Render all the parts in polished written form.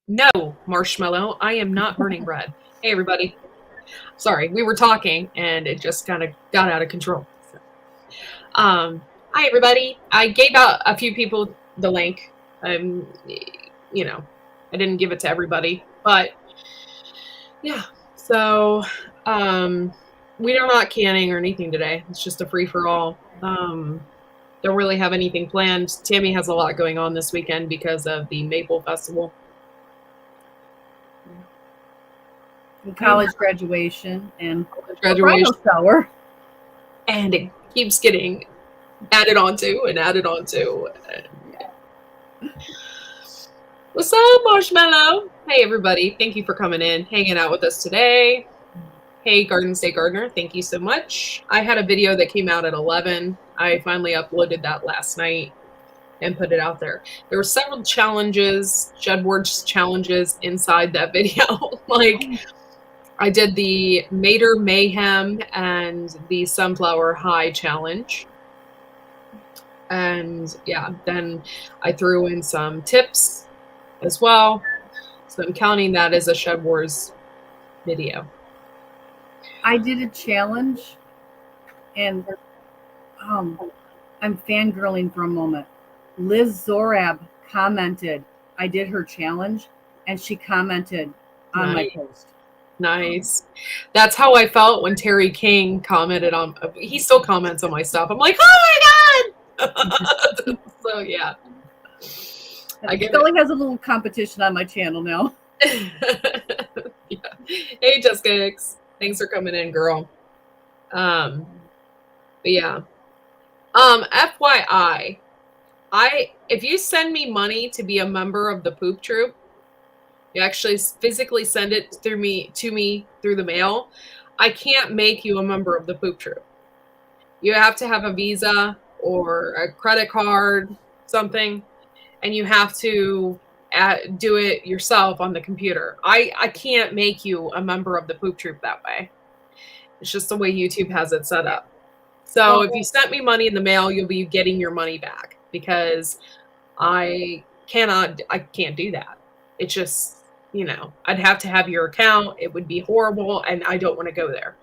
No, Marshmallow, I am not burning bread. Hey, everybody. Sorry, we were talking and it just kind of got out of control. So, hi, everybody. I gave out a few people the link. Um, you know, I didn't give it to everybody, but yeah. So, we are not canning or anything today. It's just a free for all. Don't really have anything planned. Tammy has a lot going on this weekend because of the Maple Festival. College graduation and Graduation. shower. And it keeps getting added onto and added onto. What's up, Marshmallow? Hey, everybody. Thank you for coming in, hanging out with us today. Hey, Garden State Gardener. Thank you so much. I had a video that came out at 11. I finally uploaded that last night and put it out there. There were several challenges, Jedward's challenges inside that video. Like, I did the Mater Mayhem and the Sunflower High challenge. And yeah, then I threw in some tips as well. So I'm counting that as a Shed Wars video. I did a challenge and I'm fangirling for a moment. Liz Zorab commented, I did her challenge, and she commented on my post. Nice. That's how I felt when Terry King commented on, he still comments on my stuff. I'm like, oh my God. So yeah. Scully has a little competition on my channel now. Yeah. Hey, Jessica Hicks. Thanks for coming in, girl. But yeah. FYI, if you send me money to be a member of the Poop Troop, you actually physically send it to me through the mail, I can't make you a member of the Poop Troop. You have to have a Visa or a credit card, something, and you have to do it yourself on the computer. I can't make you a member of the Poop Troop that way. It's just the way YouTube has it set up. So if you sent me money in the mail, you'll be getting your money back because I can't do that. It's just, I'd have to have your account. It would be horrible, and I don't want to go there.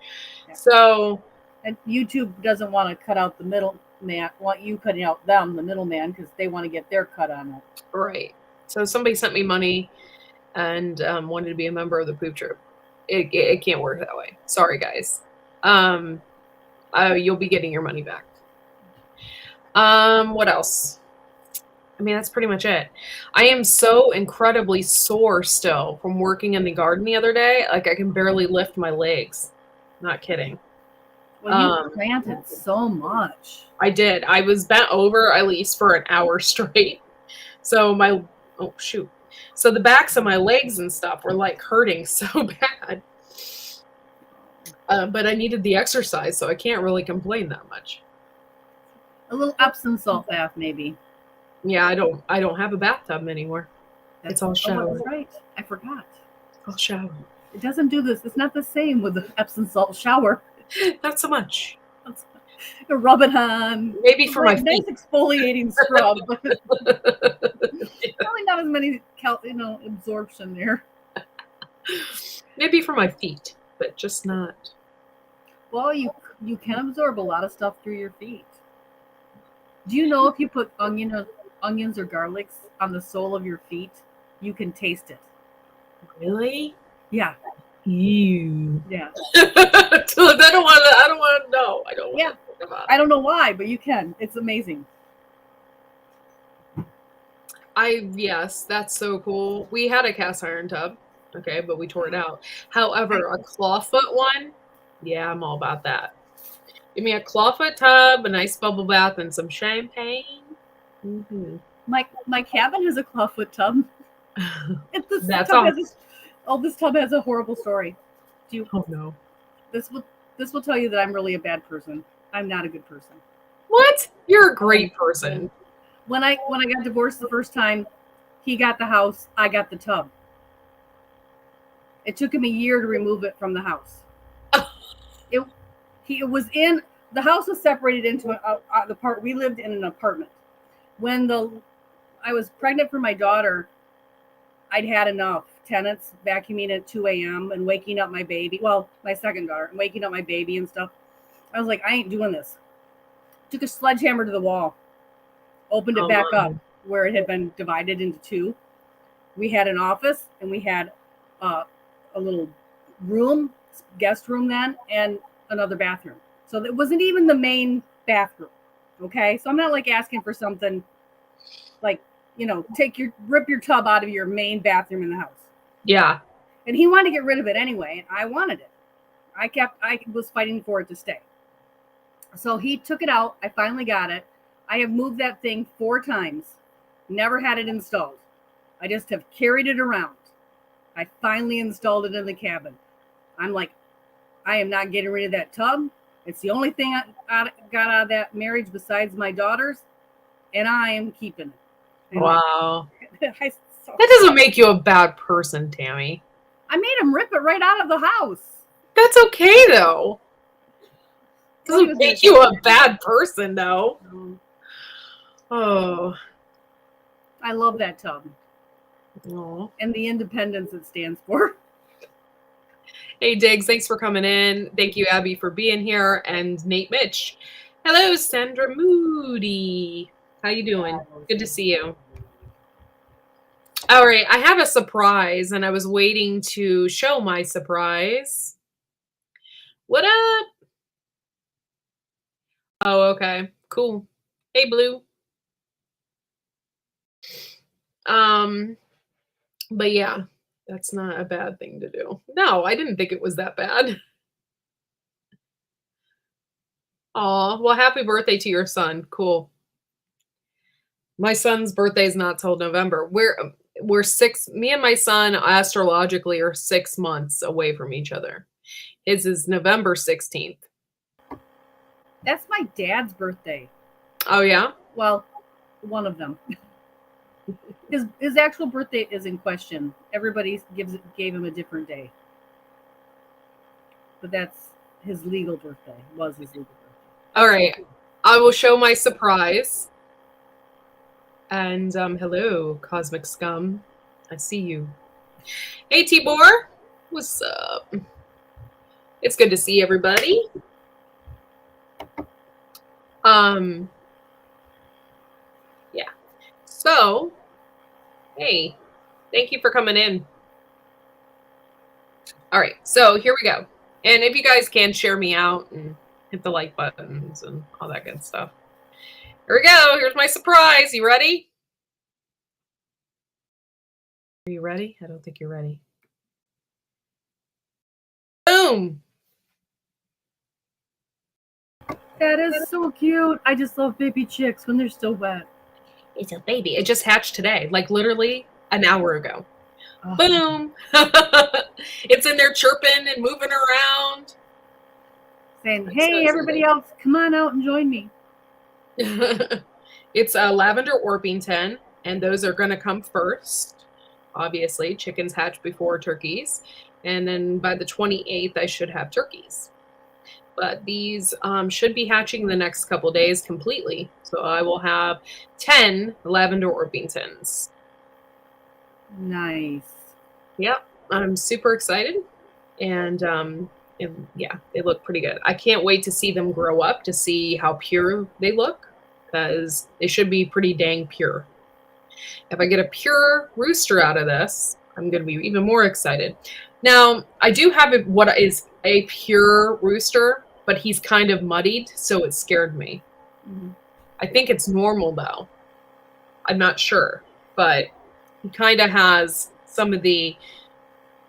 Yeah. So, and YouTube doesn't want to cut out the middleman. Want you cutting out them, the middleman, because they want to get their cut on it. Right. So somebody sent me money and wanted to be a member of the Poop Troop. It can't work that way. Sorry, guys. You'll be getting your money back. What else? I mean, that's pretty much it. I am so incredibly sore still from working in the garden the other day. Like, I can barely lift my legs. Not kidding. Well, you planted so much. I did. I was bent over at least for an hour straight. So So the backs of my legs and stuff were like hurting so bad. But I needed the exercise, so I can't really complain that much. A little Epsom salt bath, maybe. Yeah, I don't have a bathtub anymore. It's all shower. Oh, that's right. I forgot. I'll shower. It doesn't do this. It's not the same with the Epsom salt shower. Not so much. Rub it on. Maybe for my feet. Nice exfoliating scrub. Probably not as many absorption there. Maybe for my feet, but just not. Well, you can absorb a lot of stuff through your feet. Do you know if you put onions or garlics on the sole of your feet, you can taste it? Really? Yeah. Ew. Yeah. I don't want to know. I don't want to think about it. I don't know why, but you can. It's amazing. Yes, that's so cool. We had a cast iron tub, okay, but we tore it out. However, a clawfoot one, yeah, I'm all about that. Give me a clawfoot tub, a nice bubble bath, and some champagne. Mm-hmm. My cabin has a clawfoot tub. This tub has a horrible story. Oh no! This will tell you that I'm really a bad person. I'm not a good person. What? You're a great person. When I got divorced the first time, he got the house, I got the tub. It took him a year to remove it from the house. The house was separated into the part we lived in an apartment. When I was pregnant for my daughter, I'd had enough. Tenants vacuuming at 2 a.m. and waking up my baby. Well, my second daughter, and waking up my baby and stuff. I was like, I ain't doing this. Took a sledgehammer to the wall, opened it back up where it had been divided into two. We had an office and we had a little room, guest room then, and another bathroom. So it wasn't even the main bathroom. Okay. So I'm not like asking for something like, you know, rip your tub out of your main bathroom in the house. Yeah. And he wanted to get rid of it anyway, and I wanted it. I was fighting for it to stay. So he took it out. I finally got it. I have moved that thing 4 times. Never had it installed. I just have carried it around. I finally installed it in the cabin. I'm like, I am not getting rid of that tub. It's the only thing I got out of that marriage besides my daughters, and I am keeping it. And wow. That doesn't make you a bad person, Tammy. I made him rip it right out of the house. That's okay, though. Doesn't make you a bad person, though. Oh. I love that tub. Oh. And the independence it stands for. Hey, Diggs, thanks for coming in. Thank you, Abby, for being here. And Nate Mitch. Hello, Sandra Moody. How you doing? Good to see you. All right, I have a surprise, and I was waiting to show my surprise. What up? Oh, okay. Cool. Hey, Blue. But yeah, that's not a bad thing to do. No, I didn't think it was that bad. Aw, well, happy birthday to your son. Cool. My son's birthday is not till November. Me and my son astrologically are 6 months away from each other. His is November 16th. That's my dad's birthday. Oh, yeah? Well, one of them. His actual birthday is in question. Everybody gave him a different day. But that's his legal birthday. Was his legal birthday. All right. I will show my surprise. And hello, Cosmic Scum. I see you. Hey, Tibor. What's up? It's good to see everybody. Yeah. So, hey, thank you for coming in. All right, so here we go. And if you guys can, share me out and hit the like buttons and all that good stuff. Here we go. Here's my surprise. You ready? Are you ready? I don't think you're ready. Boom. That is so cute. I just love baby chicks when they're still wet. It's a baby. It just hatched today, like literally an hour ago. Oh. Boom. It's in there chirping and moving around. Saying, hey, everybody else, come on out and join me. It's a lavender Orpington, and those are going to come first. Obviously, chickens hatch before turkeys. And then by the 28th, I should have turkeys. But these should be hatching the next couple days completely. So I will have 10 lavender Orpingtons. Nice. Yep, I'm super excited. And yeah, they look pretty good. I can't wait to see them grow up to see how pure they look, because they should be pretty dang pure. If I get a pure rooster out of this, I'm going to be even more excited. Now, I do have what is a pure rooster, but he's kind of muddied, so it scared me. Mm-hmm. I think it's normal, though. I'm not sure, but he kind of has some of the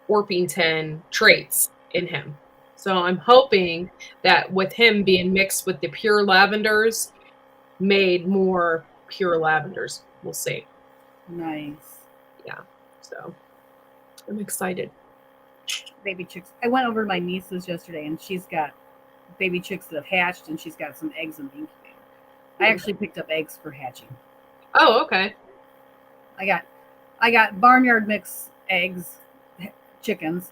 Orpington traits in him. So I'm hoping that with him being mixed with the pure lavenders, made more pure lavenders. We'll see. Nice. Yeah. So I'm excited. Baby chicks. I went over to my niece's yesterday, and she's got baby chicks that have hatched, and she's got some eggs in the incubator. I actually picked up eggs for hatching. Oh, okay. I got barnyard mix eggs, chickens,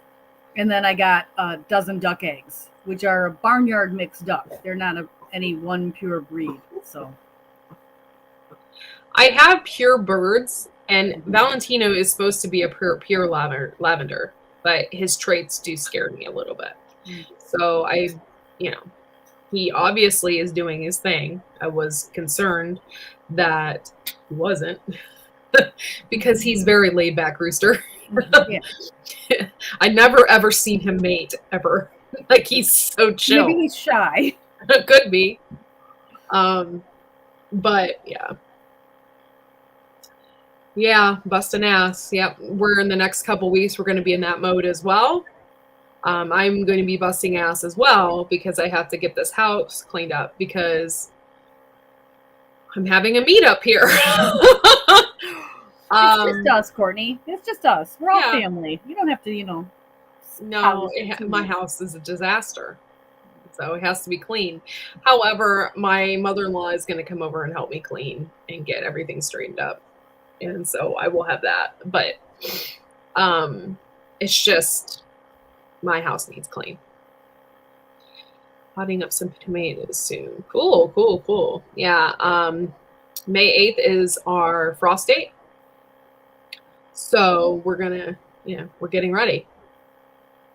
and then I got a dozen duck eggs, which are a barnyard mixed duck. They're not any one pure breed. So I have pure birds, And Valentino is supposed to be a pure lavender, but his traits do scare me a little bit. So he obviously is doing his thing. I was concerned that he wasn't because he's very laid back rooster. Yeah. I never ever seen him mate ever. Like he's so chill. Maybe he's shy. Could be. But yeah. Yeah, busting ass. Yep. We're in the next couple weeks. We're going to be in that mode as well. I'm going to be busting ass as well because I have to get this house cleaned up because I'm having a meetup here. It's just us, Courtney. It's just us. We're all Yeah. family. You don't have to, No, my house is a disaster. So it has to be clean. However, my mother-in-law is going to come over and help me clean and get everything straightened up. And so I will have that. But it's just my house needs clean. Potting up some tomatoes soon. Cool. Yeah. May 8th is our frost date. So we're getting ready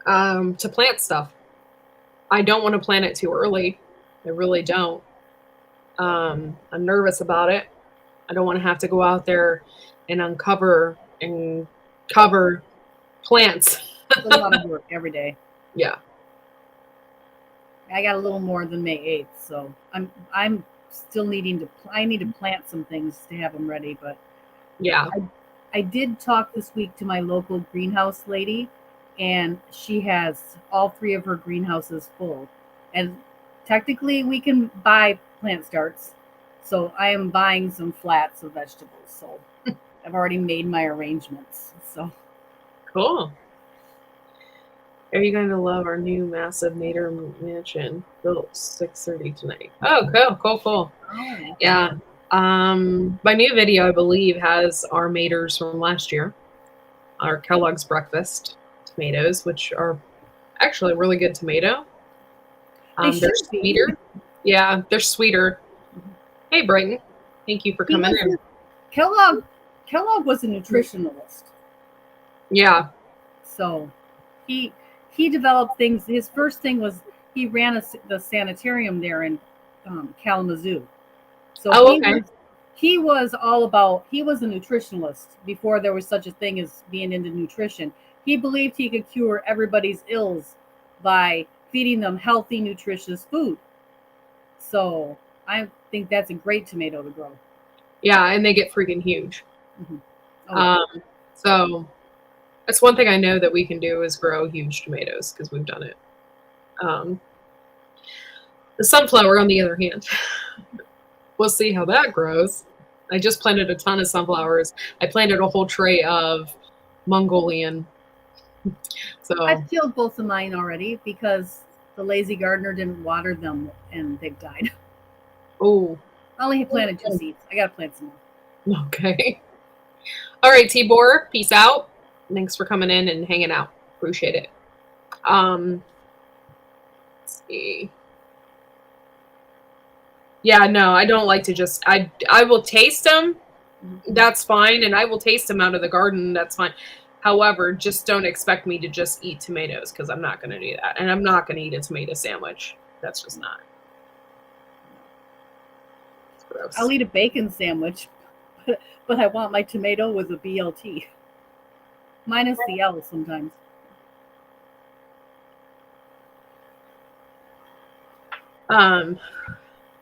to plant stuff. I don't want to plant it too early. I really don't. I'm nervous about it. I don't want to have to go out there and uncover and cover plants. It's a lot of work every day. Yeah. I got a little more than May 8th, so I'm still I need to plant some things to have them ready, but yeah. I did talk this week to my local greenhouse lady, and she has all 3 of her greenhouses full. And technically we can buy plant starts. So I am buying some flats of vegetables. So I've already made my arrangements. So cool. Are you going to love our new massive Nader mansion built 6:30 tonight? Oh, cool. Oh. Yeah. My new video, I believe, has our maters from last year. Our Kellogg's breakfast tomatoes, which are actually a really good tomato. They're sweeter. Yeah, they're sweeter. Hey, Brighton. Thank you for coming in. Kellogg was a nutritionalist. Yeah. So he developed things. His first thing was he ran the sanitarium there in Kalamazoo. So he was all about, he was a nutritionalist before there was such a thing as being into nutrition. He believed he could cure everybody's ills by feeding them healthy, nutritious food. So I think that's a great tomato to grow. Yeah, and they get freaking huge. Mm-hmm. Oh. So that's one thing I know that we can do is grow huge tomatoes because we've done it. The sunflower, on the other hand, we'll see how that grows. I just planted a ton of sunflowers. I planted a whole tray of Mongolian. So I've killed both of mine already because the lazy gardener didn't water them and they've died. Oh. I only planted 2 seeds. I gotta plant some more. Okay. All right, Tibor, peace out. Thanks for coming in and hanging out. Appreciate it. Let's see. Yeah, no, I don't like to just, I will taste them. That's fine. And I will taste them out of the garden. That's fine. However, just don't expect me to just eat tomatoes because I'm not going to do that. And I'm not going to eat a tomato sandwich. That's just not. It's gross. I'll eat a bacon sandwich, but I want my tomato with a BLT. Minus the L sometimes.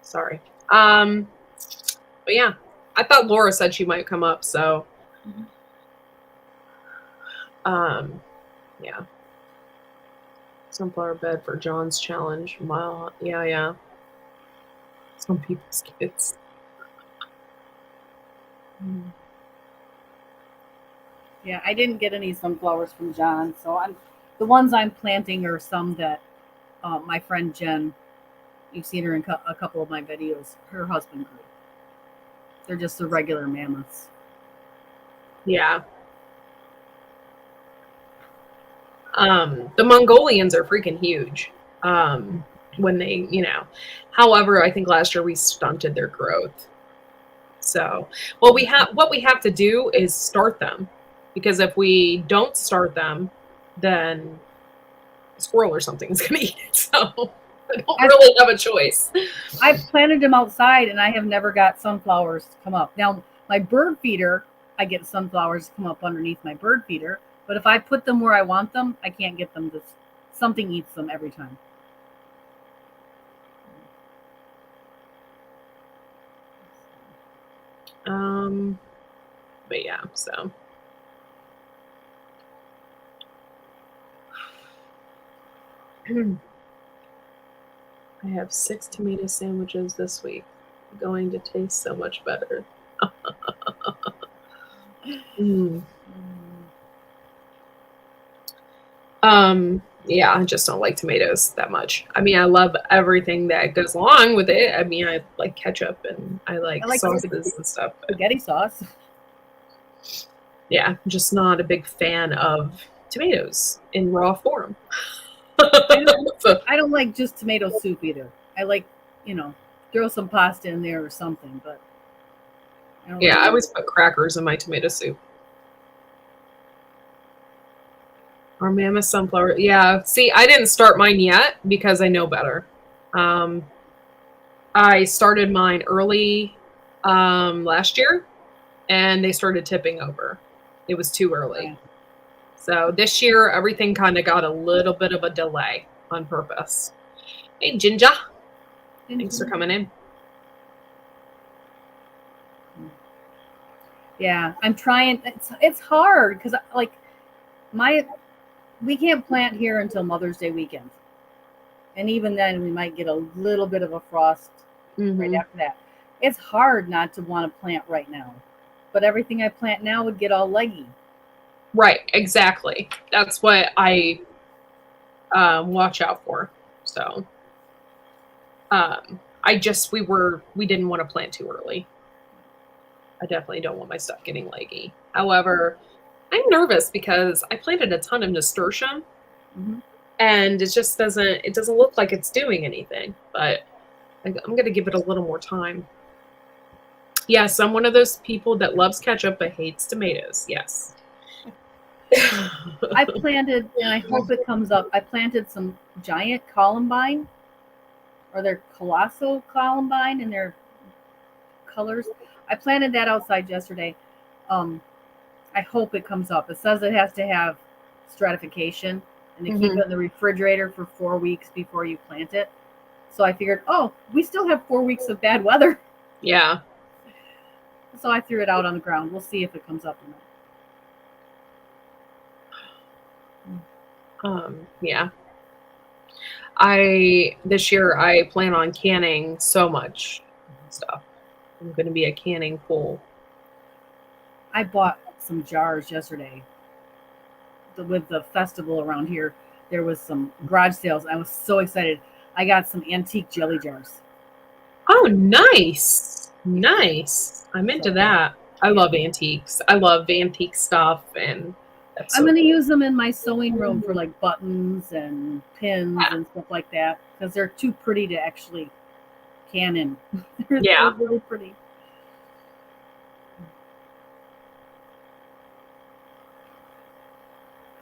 Sorry. But yeah, I thought Laura said she might come up, so yeah. Sunflower bed for John's challenge. Wow. Yeah. Some people's kids. Yeah, I didn't get any sunflowers from John, so the ones I'm planting are some that my friend Jen, you've seen her in a couple of my videos, her husband grew. They're just the regular mammoths. Yeah. The Mongolians are freaking huge. When they, however, I think last year we stunted their growth. So, what we have to do is start them, because if we don't start them, then a squirrel or something is going to eat it. So, I don't really have a choice. I've planted them outside, and I have never got sunflowers to come up. Now, my bird feeder, I get sunflowers to come up underneath my bird feeder. But if I put them where I want them, I can't get them to. Something eats them every time. But yeah, so. I have 6 tomato sandwiches this week. Going to taste so much better. Yeah, I just don't like tomatoes that much. I mean, I love everything that goes along with it. I mean, I like ketchup and I like sauces and stuff. Spaghetti sauce. Yeah, I'm just not a big fan of tomatoes in raw form. I don't like just tomato soup either. I like, throw some pasta in there or something, but I always put crackers in my tomato soup. Our mammoth sunflower. Yeah, see, I didn't start mine yet because I know better. I started mine early last year, and they started tipping over. It was too early. Yeah. So this year, everything kind of got a little bit of a delay on purpose. Hey, Ginger. Thanks for coming in. Yeah, I'm trying. It's hard because we can't plant here until Mother's Day weekend, and even then we might get a little bit of a frost right after that. It's hard not to want to plant right now, but everything I plant now would get all leggy. Right, exactly. That's what I watch out for. So, we didn't want to plant too early. I definitely don't want my stuff getting leggy. However, I'm nervous because I planted a ton of nasturtium, and it just doesn't look like it's doing anything. But I'm going to give it a little more time. Yes, I'm one of those people that loves ketchup but hates tomatoes. Yes. I planted, and I hope it comes up. I planted some giant columbine, or they're colossal columbine in their colors. I planted that outside yesterday. I hope it comes up. It says it has to have stratification, and to keep it in the refrigerator for 4 weeks before you plant it. So I figured, we still have 4 weeks of bad weather. Yeah. So I threw it out on the ground. We'll see if it comes up or not. Yeah. This year I plan on canning so much stuff. I'm going to be a canning fool. I bought some jars yesterday. With the festival around here, there was some garage sales. I was so excited. I got some antique jelly jars. Oh, nice. Nice. I'm into that. I love antiques. I love antique stuff, and I'm going to use them in my sewing room for like buttons and pins and stuff like that, because they're too pretty to actually can in. They're really pretty.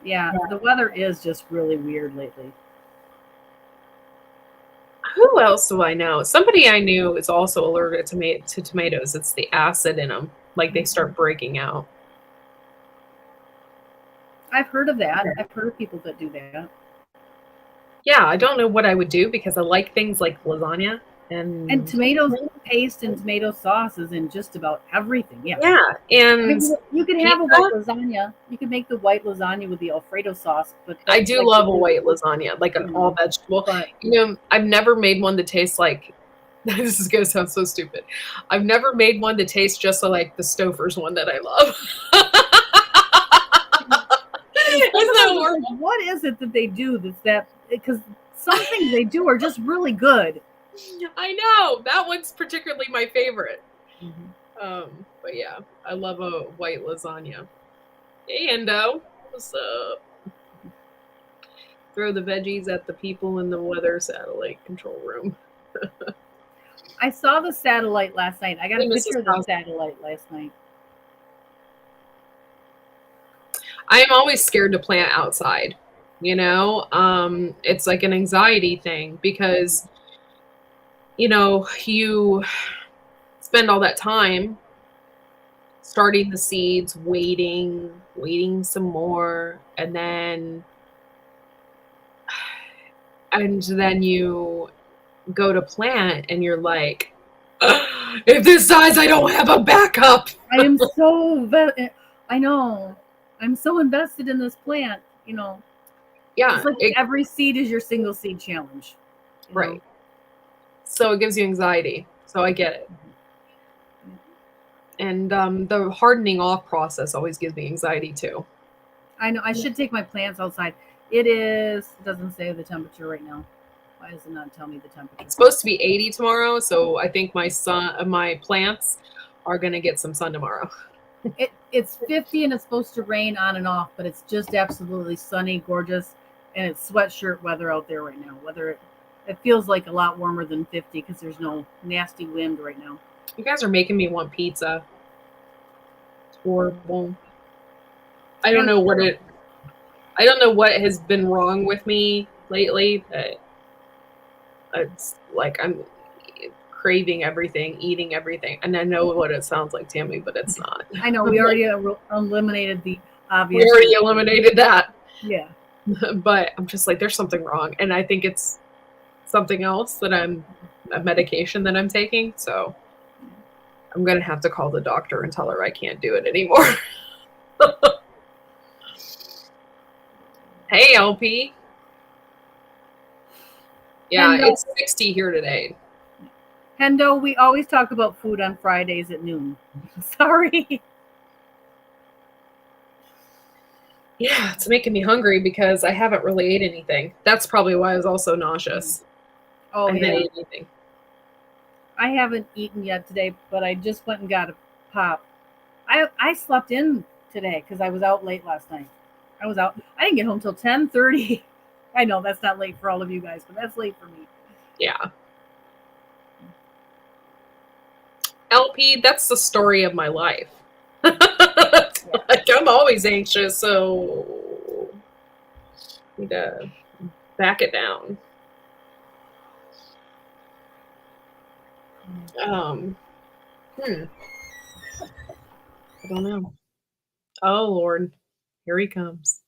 Yeah, the weather is just really weird lately. Who else do I know? Somebody I knew is also allergic to tomatoes. It's the acid in them. Like they start breaking out. I've heard of that. I've heard of people that do that. Yeah, I don't know what I would do because I like things like lasagna and tomato paste and tomato sauce is in just about everything. Yeah. Yeah, and I mean, you could have a white lasagna. You could make the white lasagna with the Alfredo sauce, but I do love a white lasagna, like an all vegetable. But, I've never made one that tastes like. This is gonna sound so stupid. I've never made one that tastes just like the Stouffer's one that I love. What is it that they do because some things they do are just really good. I know that one's particularly my favorite. But yeah, I love a white lasagna. Hey, Endo, what's up? Throw the veggies at the people in the weather satellite control room. I saw the satellite last night. I got Hey, a Mrs. picture of the Krause. satellite last night. I am always scared to plant outside. You know, it's like an anxiety thing because, you know, you spend all that time starting the seeds, waiting some more, and then you go to plant and you're like, if this dies, I don't have a backup. I am so I know. I'm so invested in this plant, you know. Yeah, It's like every seed is your single seed challenge. Right. Know? So it gives you anxiety. So I get it. And the hardening off process always gives me anxiety too. I know. I should take my plants outside. It doesn't say the temperature right now. Why does it not tell me the temperature? It's supposed to be 80 tomorrow, so I think my plants are going to get some sun tomorrow. It's 50 and it's supposed to rain on and off, but it's just absolutely sunny, gorgeous, and it's sweatshirt weather out there right now. It feels like a lot warmer than 50 because there's no nasty wind right now. You guys are making me want pizza. It's horrible. I don't know what has been wrong with me lately, but it's like I'm craving everything, eating everything. And I know what it sounds like, Tammy, but it's not. I know. We already eliminated the obvious. We already eliminated that. Yeah. But I'm just like, there's something wrong. And I think it's something else a medication that I'm taking. So I'm going to have to call the doctor and tell her I can't do it anymore. Hey, LP. Yeah, it's 60 here today. Hendo, we always talk about food on Fridays at noon. Sorry. Yeah, it's making me hungry because I haven't really ate anything. That's probably why I was also nauseous. Oh, I didn't eat anything. I haven't eaten yet today, but I just went and got a pop. I slept in today because I was out late last night. I didn't get home till 10:30. I know that's not late for all of you guys, but that's late for me. Yeah. LP, that's the story of my life. Like, I'm always anxious, so I need to back it down. I don't know. Oh, Lord. Here he comes.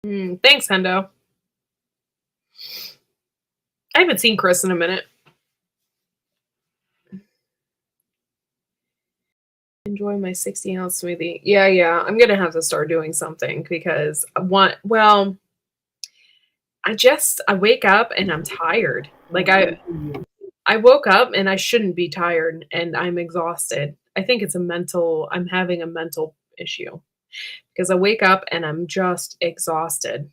Thanks, Hendo. I haven't seen Chris in a minute. Enjoy my 60-ounce smoothie. Yeah. I'm going to have to start doing something because I wake up and I'm tired. Like I woke up and I shouldn't be tired and I'm exhausted. I think I'm having a mental issue because I wake up and I'm just exhausted.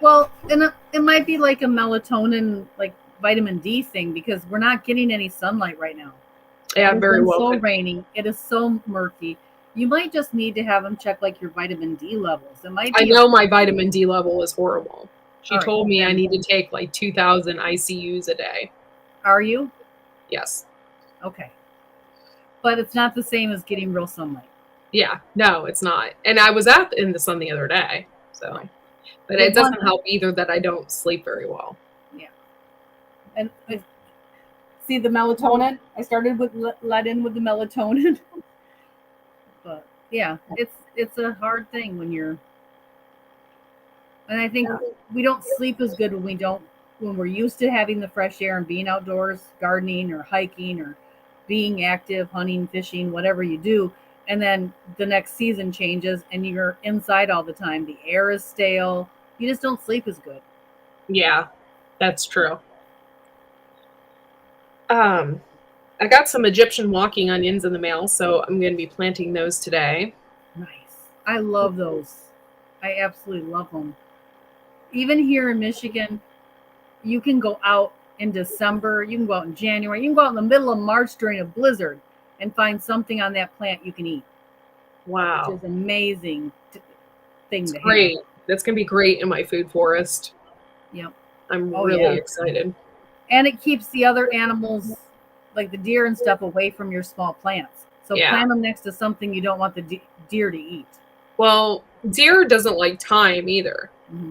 Well, and it might be like a melatonin, like vitamin D thing because we're not getting any sunlight right now. Yeah, very well. It's so rainy. It is so murky. You might just need to have them check like your vitamin D levels. I know my vitamin D level is horrible. She told me I need to take like 2,000 ICUs a day. Are you? Yes. Okay. But it's not the same as getting real sunlight. Yeah, no, it's not. And I was out in the sun the other day, so. But it doesn't help either that I don't sleep very well. Yeah. And see the melatonin? I started with let in with the melatonin. But yeah, it's a hard thing when I think we don't sleep as good when we're used to having the fresh air and being outdoors, gardening or hiking or being active, hunting, fishing, whatever you do. And then the next season changes and you're inside all the time. The air is stale. You just don't sleep as good. Yeah, that's true. I got some Egyptian walking onions in the mail, so I'm going to be planting those today. Nice. I love those. I absolutely love them. Even here in Michigan, you can go out in December, you can go out in January, you can go out in the middle of March during a blizzard and find something on that plant you can eat. Wow. Which is an amazing thing to great. have. That's going to be great in my food forest. Yep. I'm Oh, really yeah. excited. And it keeps the other animals, like the deer and stuff, away from your small plants. So Yeah. plant them next to something you don't want the deer to eat. Well, deer doesn't like thyme either. Mm-hmm.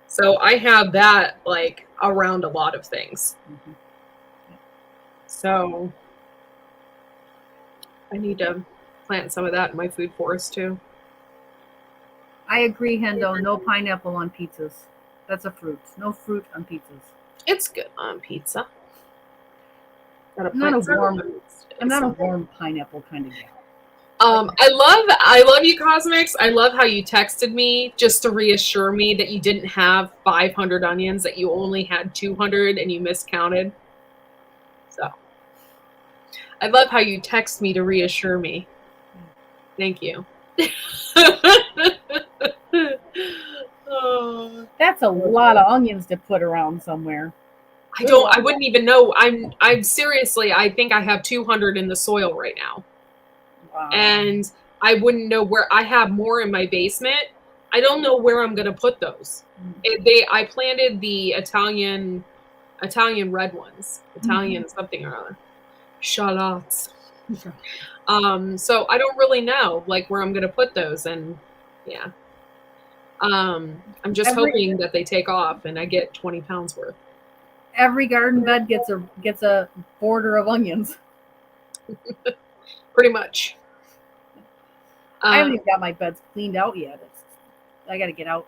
So I have that like around a lot of things. Mm-hmm. So I need to plant some of that in my food forest too. I agree, Hendo. No pineapple on pizzas. That's a fruit. No fruit on pizzas. It's good on pizza. I'm not a warm pineapple kind of gal. I love you, Cosmics. I love how you texted me just to reassure me that you didn't have 500 onions, that you only had 200 and you miscounted. So I love how you text me to reassure me. Thank you. That's a lot of onions to put around somewhere. I wouldn't even know. I'm seriously, I think I have 200 in the soil right now. Wow. And I wouldn't know where. I have more in my basement. I don't know where I'm going to put those. I planted the Italian red ones, Italian something or other. Shallots. So I don't really know like where I'm going to put those, and yeah. I'm just hoping that they take off and I get 20 pounds worth. Every garden bed gets a border of onions. Pretty much. I haven't even got my beds cleaned out yet. I got to get out,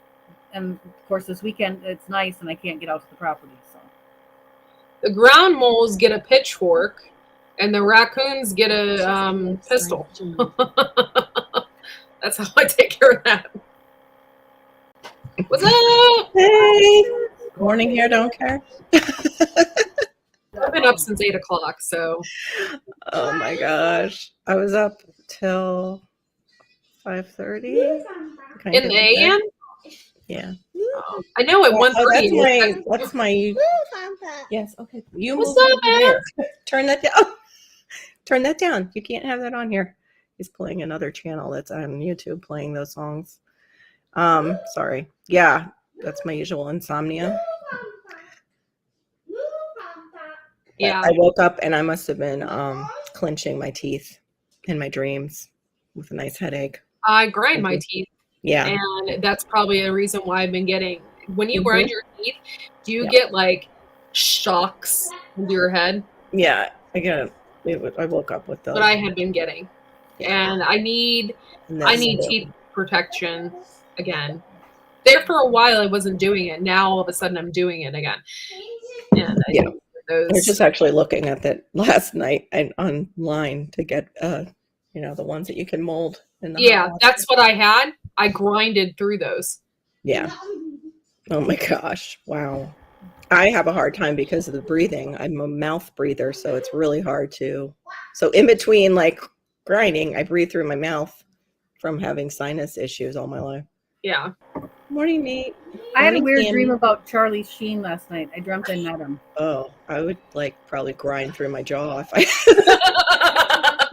and of course this weekend it's nice, and I can't get out to the property. So the ground moles get a pitchfork, and the raccoons get a pistol. That's how I take care of that. What's up? Hey. Morning here, don't care. I've been up since 8 o'clock, so. Oh my gosh. I was up till 5:30. In the AM? Yeah. I know at 1:30. That's my. Yes. Okay. You What's up, man? Turn that down. Turn that down. You can't have that on here. He's playing another channel that's on YouTube, playing those songs. Sorry. Yeah, that's my usual insomnia. Yeah. I woke up and I must have been clenching my teeth in my dreams with a nice headache. I grind my teeth. Yeah. And that's probably a reason why I've been getting, when you grind your teeth, do you get like shocks into your head? Yeah, I woke up with those. But I had been getting. And I need teeth protection again. There for a while I wasn't doing it. Now all of a sudden I'm doing it again. And I was just actually looking at that last night and online to get the ones that you can mold in the that's what I had. I grinded through those. Yeah. Oh my gosh. Wow. I have a hard time because of the breathing. I'm a mouth breather, so it's really hard to. So in between like grinding, I breathe through my mouth from having sinus issues all my life. Yeah. Morning, Nate. I had a weird dream about Charlie Sheen last night. I dreamt I met him. Oh, I would probably grind through my jaw if I.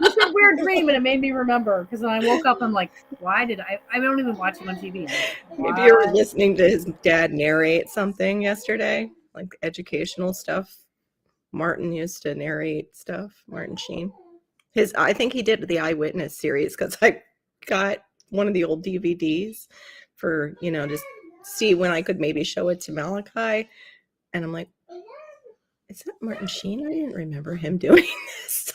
It's a weird dream, and it made me remember because when I woke up, I'm like, why did I don't even watch him on TV. Maybe you were listening to his dad narrate something yesterday, like educational stuff. Martin used to narrate stuff. Martin Sheen. I think he did the Eyewitness series because I got one of the old DVDs for, just see when I could maybe show it to Malachi. And I'm like, is that Martin Sheen? I didn't remember him doing this.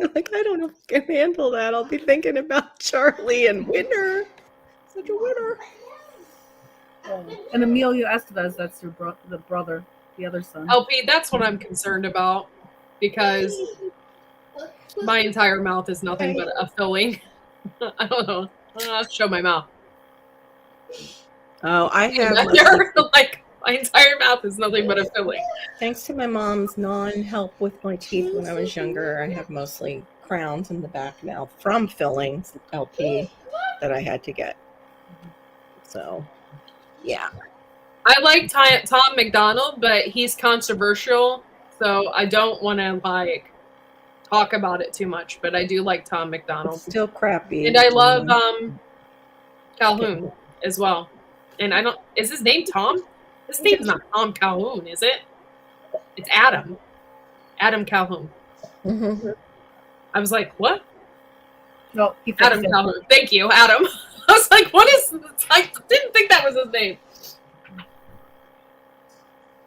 I'm like, I don't know if I can handle that. I'll be thinking about Charlie and Winner. Such a winner. And Emilio Estevez, that's the brother, the other son. LP, that's what I'm concerned about because my entire mouth is nothing but a filling. I don't know. I'll show my mouth. Oh, I have my entire mouth is nothing but a filling. Thanks to my mom's non-help with my teeth when I was younger, I have mostly crowns in the back now from fillings, LP, that I had to get. So, yeah. I like Tom McDonald, but he's controversial, so I don't want to talk about it too much. But I do like Tom McDonald. It's still crappy. And I love Calhoun as well. And I don't, is his name Tom? His name's not Tom Calhoun, is it? It's Adam. Adam Calhoun. Mm-hmm. I was like, what? No, he Adam Calhoun. Thank you, Adam. I was like, what is this? I didn't think that was his name.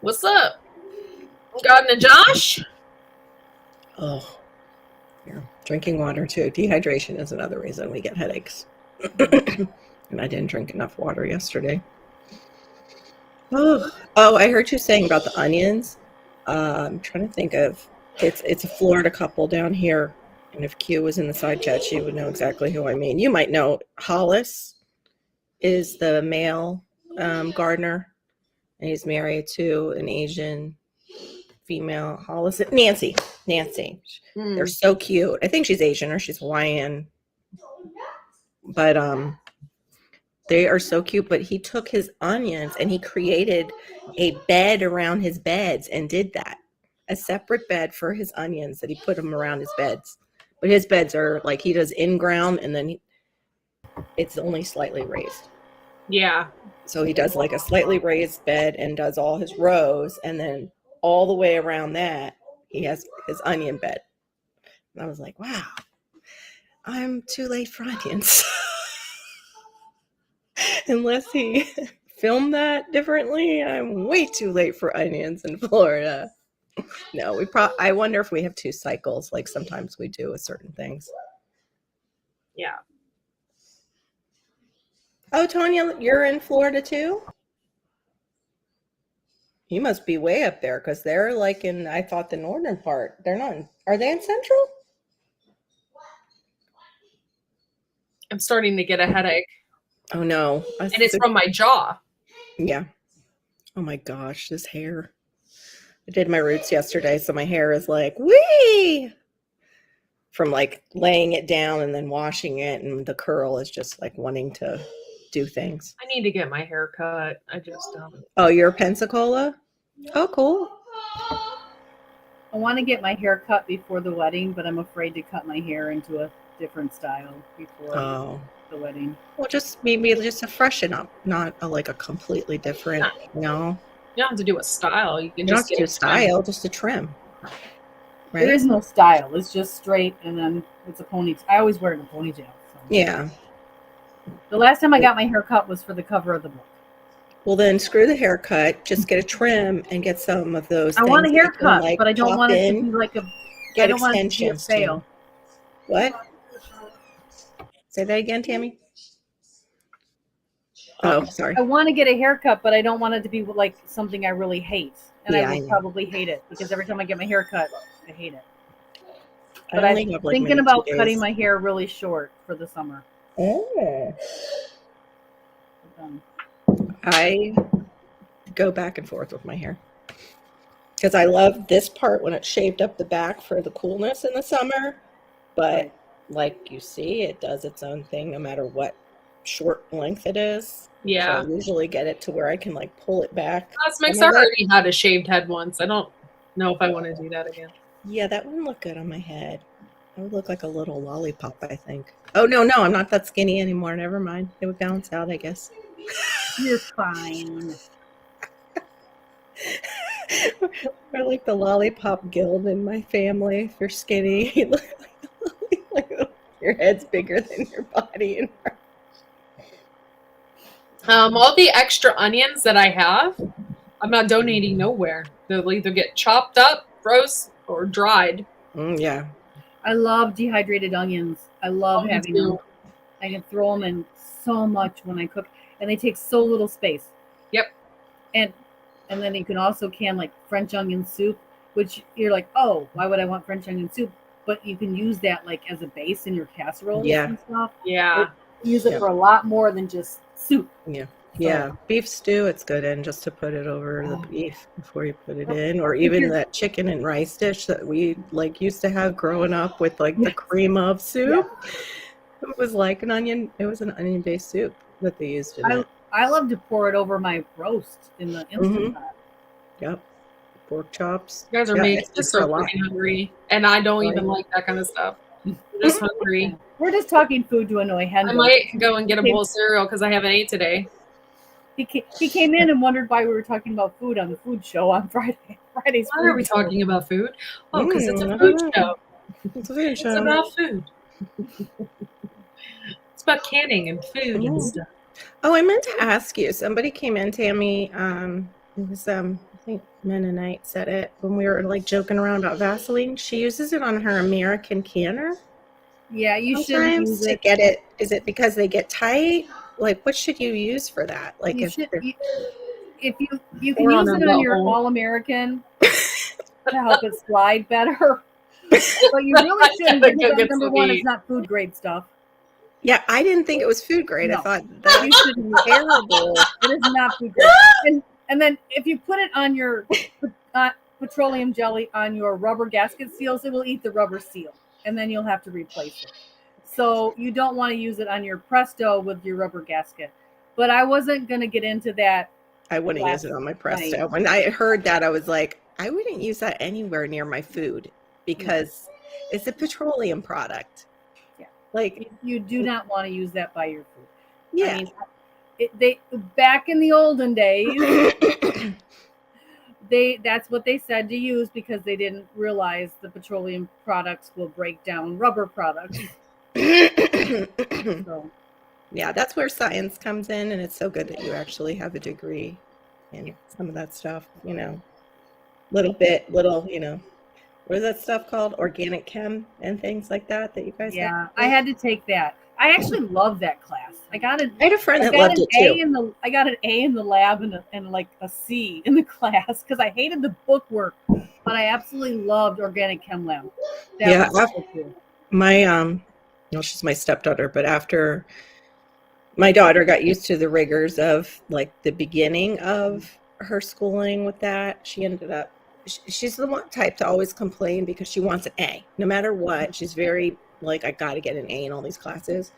What's up? Garden and Josh? Oh, yeah. Drinking water too. Dehydration is another reason we get headaches. And I didn't drink enough water yesterday. Oh, I heard you saying about the onions. I'm trying to think of it's a Florida couple down here, and if Q was in the side chat, she would know exactly who I mean. You might know Hollis is the male gardener, and he's married to an Asian female. Hollis, Nancy. They're so cute. I think she's Asian or she's Hawaiian, but they are so cute. But he took his onions and he created a bed around his beds and did that. A separate bed for his onions that he put them around his beds. But his beds are like he does in ground and then it's only slightly raised. Yeah. So he does like a slightly raised bed and does all his rows. And then all the way around that, he has his onion bed. And I was like, wow, I'm too late for onions. Unless he filmed that differently, I'm way too late for onions in Florida. No, I wonder if we have 2 cycles, like sometimes we do with certain things. Yeah. Oh, Tanya, you're in Florida too? You must be way up there because they're like in, I thought, the northern part. They're not are they in Central? I'm starting to get a headache. Oh no. And it's from my jaw. Yeah. Oh my gosh, this hair. I did my roots yesterday, so my hair is like, wee! From like laying it down and then washing it, and the curl is just like wanting to do things. I need to get my hair cut. I just Oh, you're a Pensacola? Oh, cool. I want to get my hair cut before the wedding, but I'm afraid to cut my hair into a different style before the wedding. Well, maybe just to freshen up, not like a completely different, no. You don't have to do a style. You can just do a style, just a trim. Right? There is no style. It's just straight, and then it's a ponytail. I always wear it in a ponytail. So. Yeah. The last time I got my hair cut was for the cover of the book. Well, then screw the haircut. Just get a trim and get some of those. I want a haircut, like, but I don't want it to be like a. Get I don't want it to be a fail. What? Say that again, Tammy. Oh, sorry. I want to get a haircut, but I don't want it to be like something I really hate. And I will probably hate it because every time I get my hair cut, I hate it. But I'm thinking about cutting my hair really short for the summer. Oh. I go back and forth with my hair because I love this part when it's shaved up the back for the coolness in the summer. But like you see, it does its own thing no matter what short length it is. Yeah. So I usually get it to where I can like pull it back. I already had a shaved head once. I don't know if I want to do that again. Yeah, that wouldn't look good on my head. I would look like a little lollipop, I think. Oh, no, I'm not that skinny anymore. Never mind. It would balance out, I guess. You're fine. We're like the lollipop guild in my family. If you're skinny, you look like your head's bigger than your body. All the extra onions that I have, I'm not donating nowhere. They'll either get chopped up, froze, or dried. Yeah. I love dehydrated onions. I love having them. I can throw them in so much when I cook, and they take so little space. Yep. And then you can also can like French onion soup, which you're like, oh, why would I want French onion soup? But you can use that like as a base in your casserole and stuff. Yeah. Use it for a lot more than just soup. Yeah. Yeah, beef stew, it's good in just to put it over the beef before you put it in, or even that chicken and rice dish that we like used to have growing up with like the cream of soup. Yeah. It was like an onion-based soup that they used in it. I love to pour it over my roast in the Instant Pot. Yep. Pork chops. You guys are making me so hungry, and I don't even like that kind of stuff. I'm just hungry. We're just talking food to annoy Hendo. I might go and get a bowl of cereal because I haven't ate today. He came in and wondered why we were talking about food on the food show on Friday. Friday's Why are we talking about food? Oh, because it's a food show. It's a food It's show. about food. It's about canning and food and stuff. Oh, I meant to ask you. Somebody came in, Tammy. It was I think Mennonite said it when we were like joking around about Vaseline. She uses it on her American canner. Yeah, you should use to it. get it. Is it because they get tight? Like, what should you use for that? Like, You if should, they're- if you can Or use on it a on your bubble. All-American to help it slide better. But you really shouldn't, gotta because go get number some one, meat. it's not food grade stuff. yeah, I didn't think it was food grade. I No. thought that You shouldn't use it. terrible. It is not food grade. And then if you put it on your petroleum jelly on your rubber gasket seals, it will eat the rubber seal, and then you'll have to replace it. So you don't want to use it on your Presto with your rubber gasket. But I wasn't going to get into that. I wouldn't use it on my Presto. When I heard that, I was like, I wouldn't use that anywhere near my food because it's a petroleum product. Yeah. Like, You do not want to use that by your food. yeah. I mean, they back in the olden days, that's what they said to use because they didn't realize the petroleum products will break down rubber products. So. Yeah, that's where science comes in, and it's so good that you actually have a degree in some of that stuff, you know, little, you know, what is that stuff called? Organic chem and things like that you guys Yeah, I had to take that. I actually love that class. I had a friend that loved it too. I got an A in the lab and like a C in the class because I hated the bookwork, but I absolutely loved organic chem lab. Yeah, my well, she's my stepdaughter, but after my daughter got used to the rigors of like the beginning of her schooling with that, she ended up she's the one type to always complain because she wants an A no matter what. She's very like, I got to get an A in all these classes.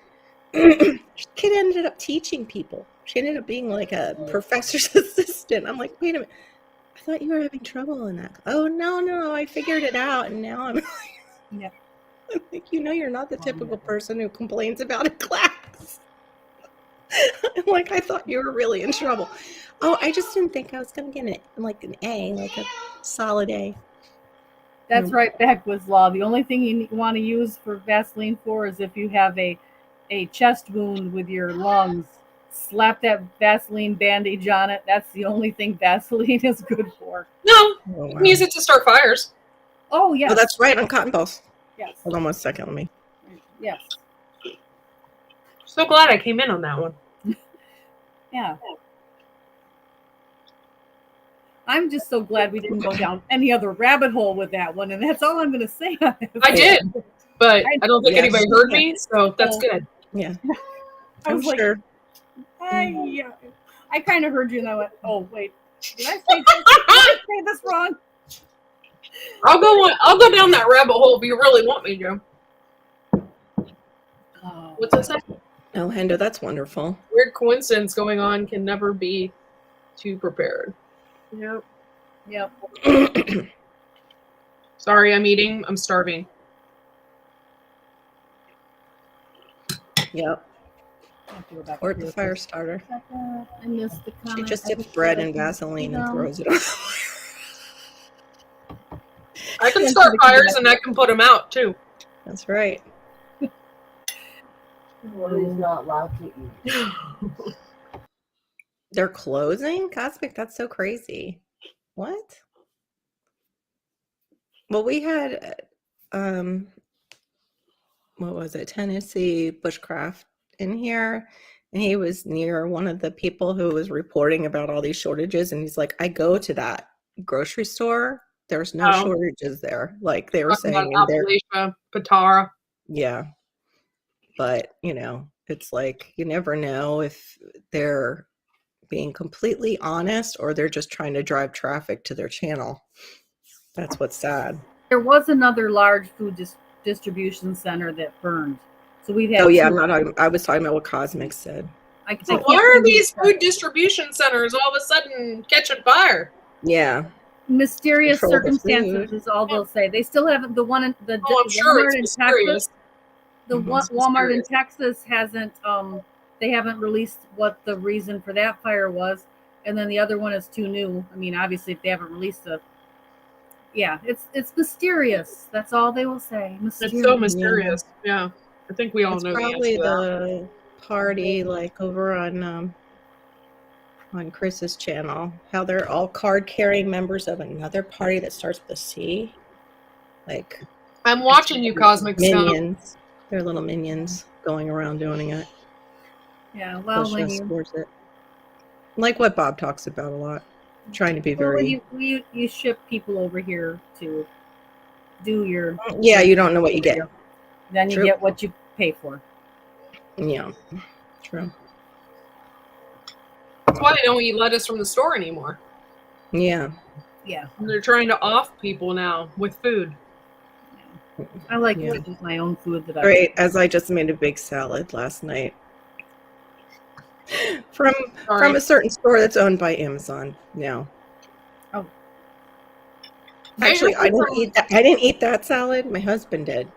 Kid ended up teaching people. She ended up being like a professor's assistant. I'm like, wait a minute, I thought you were having trouble in that. Oh no, I figured it out, and now I'm yeah. I'm like, you know, you're not the typical person who complains about a class. I'm like, I thought you were really in trouble. Oh, I just didn't think I was going to get an A, like a solid A. That's right, Backwoods Law. The only thing you want to use for Vaseline for is if you have a chest wound with your lungs. Slap that Vaseline bandage on it. That's the only thing Vaseline is good for. No, you can use it to start fires. Oh, yes. Oh, that's right, on cotton balls. Yes. Hold on 1 second, let me. Yes. So glad I came in on that one. Yeah. I'm just so glad we didn't go down any other rabbit hole with that one, and that's all I'm going to say on this. I did, but I don't think anybody heard me, so that's good. Yeah. I was sure. I kind of heard you, and I went, oh, wait. Did I say this wrong? I'll go down that rabbit hole if you really want me to. What's that say? Oh, Hendo, that's wonderful. Weird coincidence going on can never be too prepared. Yep. Sorry, I'm eating. I'm starving. Yep. Or the fire starter. I missed the comment. She just dips bread in Vaseline and throws it on. I can start fires and I can put them out too. That's right. What is not allowed to eat? They're closing? Cosmic, that's so crazy. What? Well, we had what was it, Tennessee Bushcraft in here, and he was near one of the people who was reporting about all these shortages, and he's like, I go to that grocery store, there's no shortages there. Like they were saying in there. Appalachia, Patara. Yeah. But, you know, it's like you never know if they're being completely honest or they're just trying to drive traffic to their channel. That's what's sad. There was another large food distribution center that burned. So we've had. Oh yeah, I was talking about what Cosmic said. So why are these food distribution centers all of a sudden catching fire? Yeah. Mysterious Control the circumstances food. is all they'll say. They still haven't. The one in the Oh, I'm sure Walmart in it's Texas. mysterious. The Mhm. Walmart in Mysterious. Texas hasn't. They haven't released what the reason for that fire was, and then the other one is too new. I mean, obviously, if they haven't released a. Yeah, it's mysterious. That's all they will say. Mysterious. It's so mysterious. Yeah. I think we all It's know the answer probably to that. the party like over on Chris's channel, how they're all card-carrying members of another party that starts with a C. Like I'm watching you, Cosmic Scum. minions. They're little minions going around doing it. Yeah. Well, Push when us you towards it. Like what Bob talks about a lot. Trying to be when very you ship people over here to do your Yeah, you don't know what you get. then you True. get what you pay for. Yeah. True. That's why they don't eat lettuce from the store anymore. Yeah. Yeah. They're trying to off people now with food. I like Yeah. to eat my own food that I Great, as I just made a big salad last night. From Sorry. a certain store that's owned by Amazon now. Oh. Actually, I didn't eat that salad. My husband did.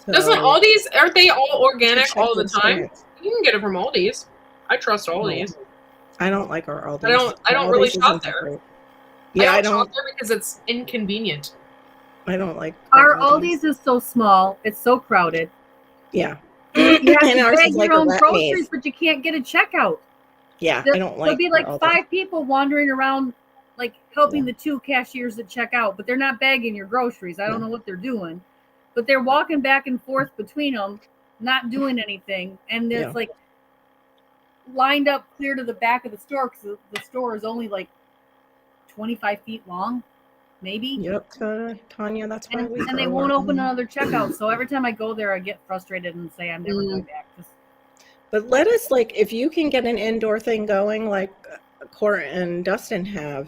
So Doesn't Aldi's, aren't they all organic check all the the time? experience. You can get it from Aldi's. I trust Aldi's. I don't like our Aldi's. I don't Our really Aldi's shop isn't that there. great. Yeah, I don't shop there because it's inconvenient. I don't like Our Aldi's is so small, it's so crowded. Yeah. You have And to ours bag is like your a own rat groceries, maze. but you can't get a checkout. Yeah, I don't like There'll be like our Aldi. 5 people wandering around, like helping Yeah. the 2 cashiers that check out, but they're not bagging your groceries. I don't No. know what they're doing, but they're walking back and forth between them, not doing anything, and there's Yeah. like lined up clear to the back of the store because the store is only like 25 feet long, maybe. Yep, Tanya, that's why we And they go won't on. open another checkout. So every time I go there, I get frustrated and say I'm never going back. But let us, like, if you can get an indoor thing going, like Court and Dustin have,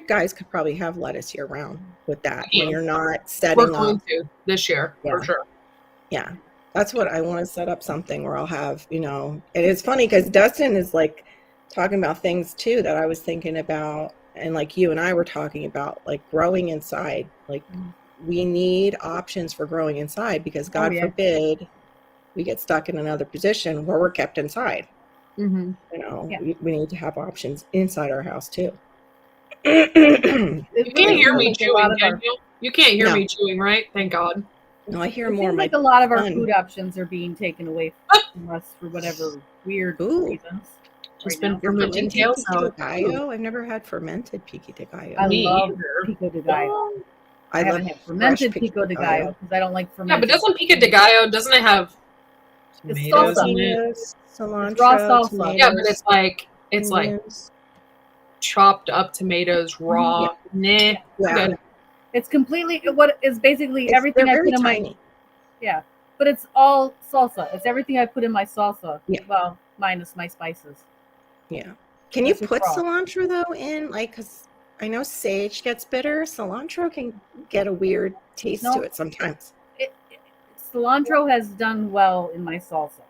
guys could probably have lettuce year round with that when you're not We're setting going up. to this year for Yeah. sure. Yeah, that's what I want to set up, something where I'll have, and it's funny because Dustin is like talking about things too that I was thinking about, and like you and I were talking about, like growing inside. Like we need options for growing inside because God forbid we get stuck in another position where we're kept inside. Mm-hmm. We need to have options inside our house too. You can't hear me chewing, can you? You can't hear No. me chewing, right? Thank God. No, I hear It more. seems like a lot of our food options are being taken away from us for whatever weird reasons. Just been fermenting kale salad. I've never had fermented pico de gallo. I love pico de gallo. I haven't had fermented pico de gallo because I don't like fermented. Yeah, but doesn't pico de gallo, doesn't it have tomatoes in it? Cilantro, it's raw salsa. tomatoes, yeah, but it's like chopped up tomatoes, raw. Yeah. Good. It's completely what is basically everything I put in my. Yeah, but it's all salsa. It's everything I put in my salsa. Yeah. Well, minus my spices. Yeah. Can you put cilantro though in, like, because I know sage gets bitter. Cilantro can get a weird taste to it sometimes. Cilantro has done well in my salsa.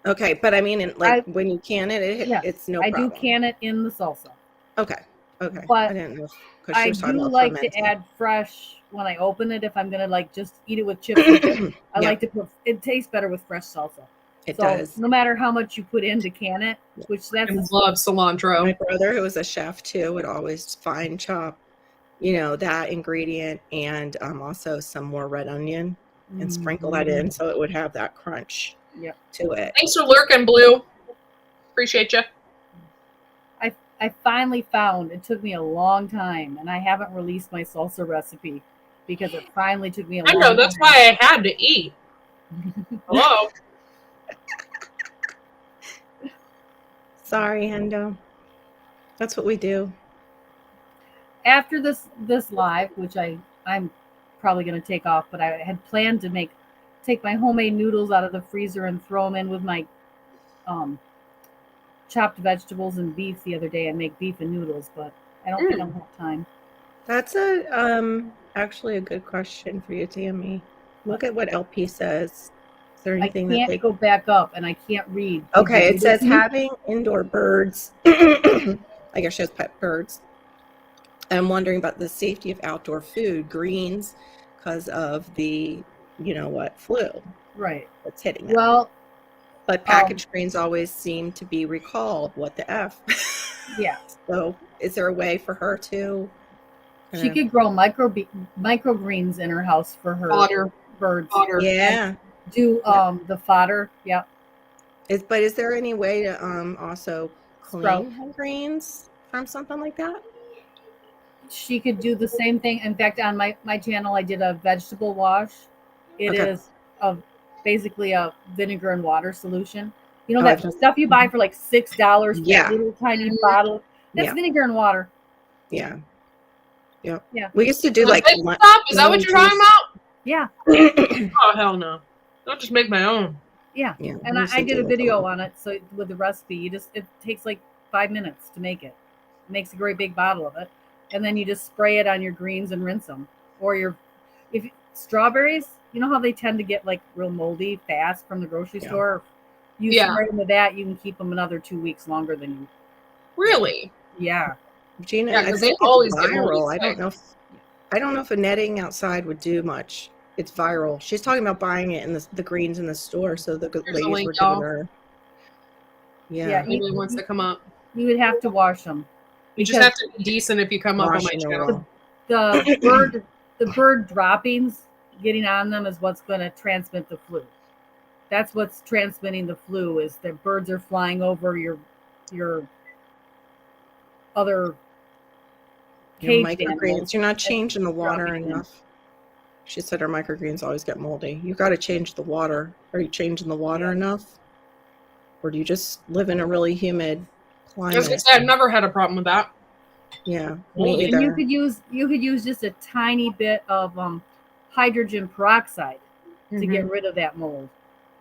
Okay, but I mean, when you can it's no problem. I do can it in the salsa. Okay. Okay. But I didn't know. I do like to add fresh when I open it. If I'm gonna like just eat it with chips, I like to put. It tastes better with fresh salsa. It does. No matter how much you put in to can it, which I love cilantro. My brother, who was a chef too, would always fine chop, that ingredient and also some more red onion and sprinkle that in so it would have that crunch to it. Thanks for lurking, Blue. Appreciate you. I finally found, it took me a long time, and I haven't released my salsa recipe because it finally took me a long time. I know, that's why I had to eat. Hello? Sorry, Hendo. That's what we do. After this live, which I'm probably going to take off, but I had planned to take my homemade noodles out of the freezer and throw them in with my chopped vegetables and beef the other day and make beef and noodles, but I don't think I'll have time. That's actually a good question for you, Tammy. Look at what LP says. Is there anything I can't go back up and I can't read. Okay, it says having indoor birds. I guess she has pet birds. I'm wondering about the safety of outdoor food, greens, because of the, flu Right. that's hitting them. Well, But packaged greens always seem to be recalled. What the F? yeah. So is there a way for her to? She could grow microgreens in her house for her Fodder. birds. Fodder. Yeah. Do the fodder. Yep. But is there any way to also Sprout. clean her greens from something like that? She could do the same thing. In fact, on my channel, I did a vegetable wash. It Okay. is basically a vinegar and water solution. You know Oh, that I've done- stuff you buy for like $6 for Yeah. that little tiny bottle? That's Yeah. vinegar and water. Yeah. Yep. Yeah. We used to do The like big stuff? Is that what you're talking about? Yeah. Oh, hell no. I'll just make my own. Yeah. Yeah, And we used I to did do a like video little- on it. So with the recipe, it takes like 5 minutes to make it. It makes a great big bottle of it. And then you just spray it on your greens and rinse them. Or strawberries, you know how they tend to get like real moldy fast from the grocery Yeah. store? You spray them with that, you can keep them another 2 weeks longer than you. Really? Yeah. Gina, Yeah, I 'cause they think always it's get moldy viral. I don't quick. know. I don't know if a netting outside would do much. It's viral. She's talking about buying it in the greens in the store. So the Here's the ladies link, were giving y'all. her. Yeah. Anybody wants to come up. You would have to wash them. You just have to be decent if you come up on my Washing her channel. raw. The bird droppings getting on them is what's going to transmit the flu. That's what's transmitting the flu, is that birds are flying over your other Your caged microgreens. animals. You're not changing the water dropping them. enough. She said her microgreens always get moldy. You got to change the water. Are you changing the water Yeah. enough? Or do you just live in a really humid I was gonna climate? say I've never had a problem with that. Yeah, Moldy. me And either. you could use just a tiny bit of hydrogen peroxide to get rid of that mold.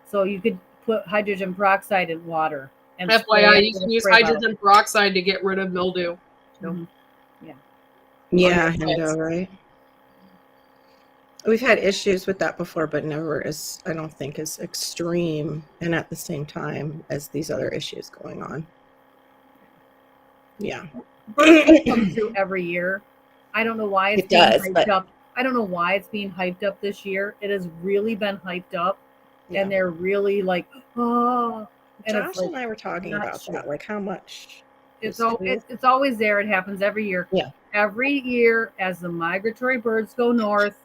So you could put hydrogen peroxide in water. And spray FYI, it you with can a use spray bottle. hydrogen peroxide to get rid of mildew. Mhm. Yeah, Okay. Hendo, right? We've had issues with that before, but never as, I don't think, as extreme and at the same time as these other issues going on. Yeah. It comes through every year. I don't know why it's It being does, hyped but- up. I don't know why it's being hyped up this year. It has really been hyped up, Yeah. and they're really like, oh. And Josh it's like, and I were talking not about sure. that, like how much. it's is flu? it's always there. It happens every year. Yeah. Every year, as the migratory birds go north,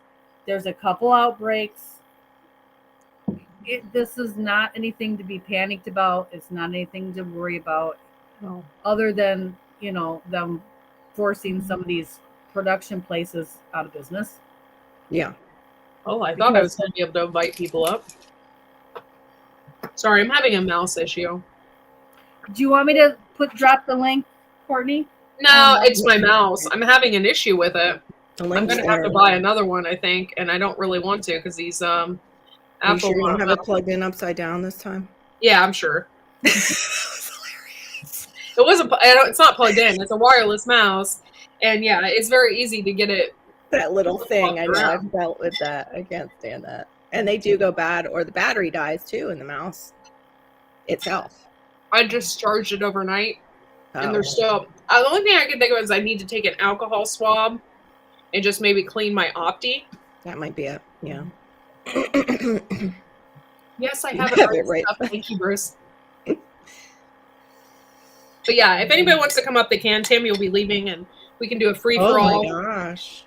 there's a couple outbreaks. This is not anything to be panicked about. It's not anything to worry about, Oh. other than them forcing some of these production places out of business. Yeah. Oh, I thought I was going to be able to invite people up. Sorry, I'm having a mouse issue. Do you want me to drop the link, Courtney? No, it's my mouse. I'm having an issue with it. The I'm link's going to have to there. buy another one, I think, and I don't really want to because these Are you Apple. sure you don't have it plugged in upside down this time? Yeah, I'm sure. That was hilarious. It wasn't. It's not plugged in. It's a wireless mouse, and yeah, it's very easy to get it. That little thing. I know. around. I've dealt with that. I can't stand that. And they do go bad, or the battery dies too in the mouse itself. I just charged it overnight, and Oh. there's still. The only thing I can think of is I need to take an alcohol swab, and just maybe clean my Opti. That might be it. Yeah. Yes, I You have have it it right. right. Thank you, Bruce. But yeah, if anybody wants to come up, they can. Tammy will be leaving, and we can do a free for Oh all. my gosh.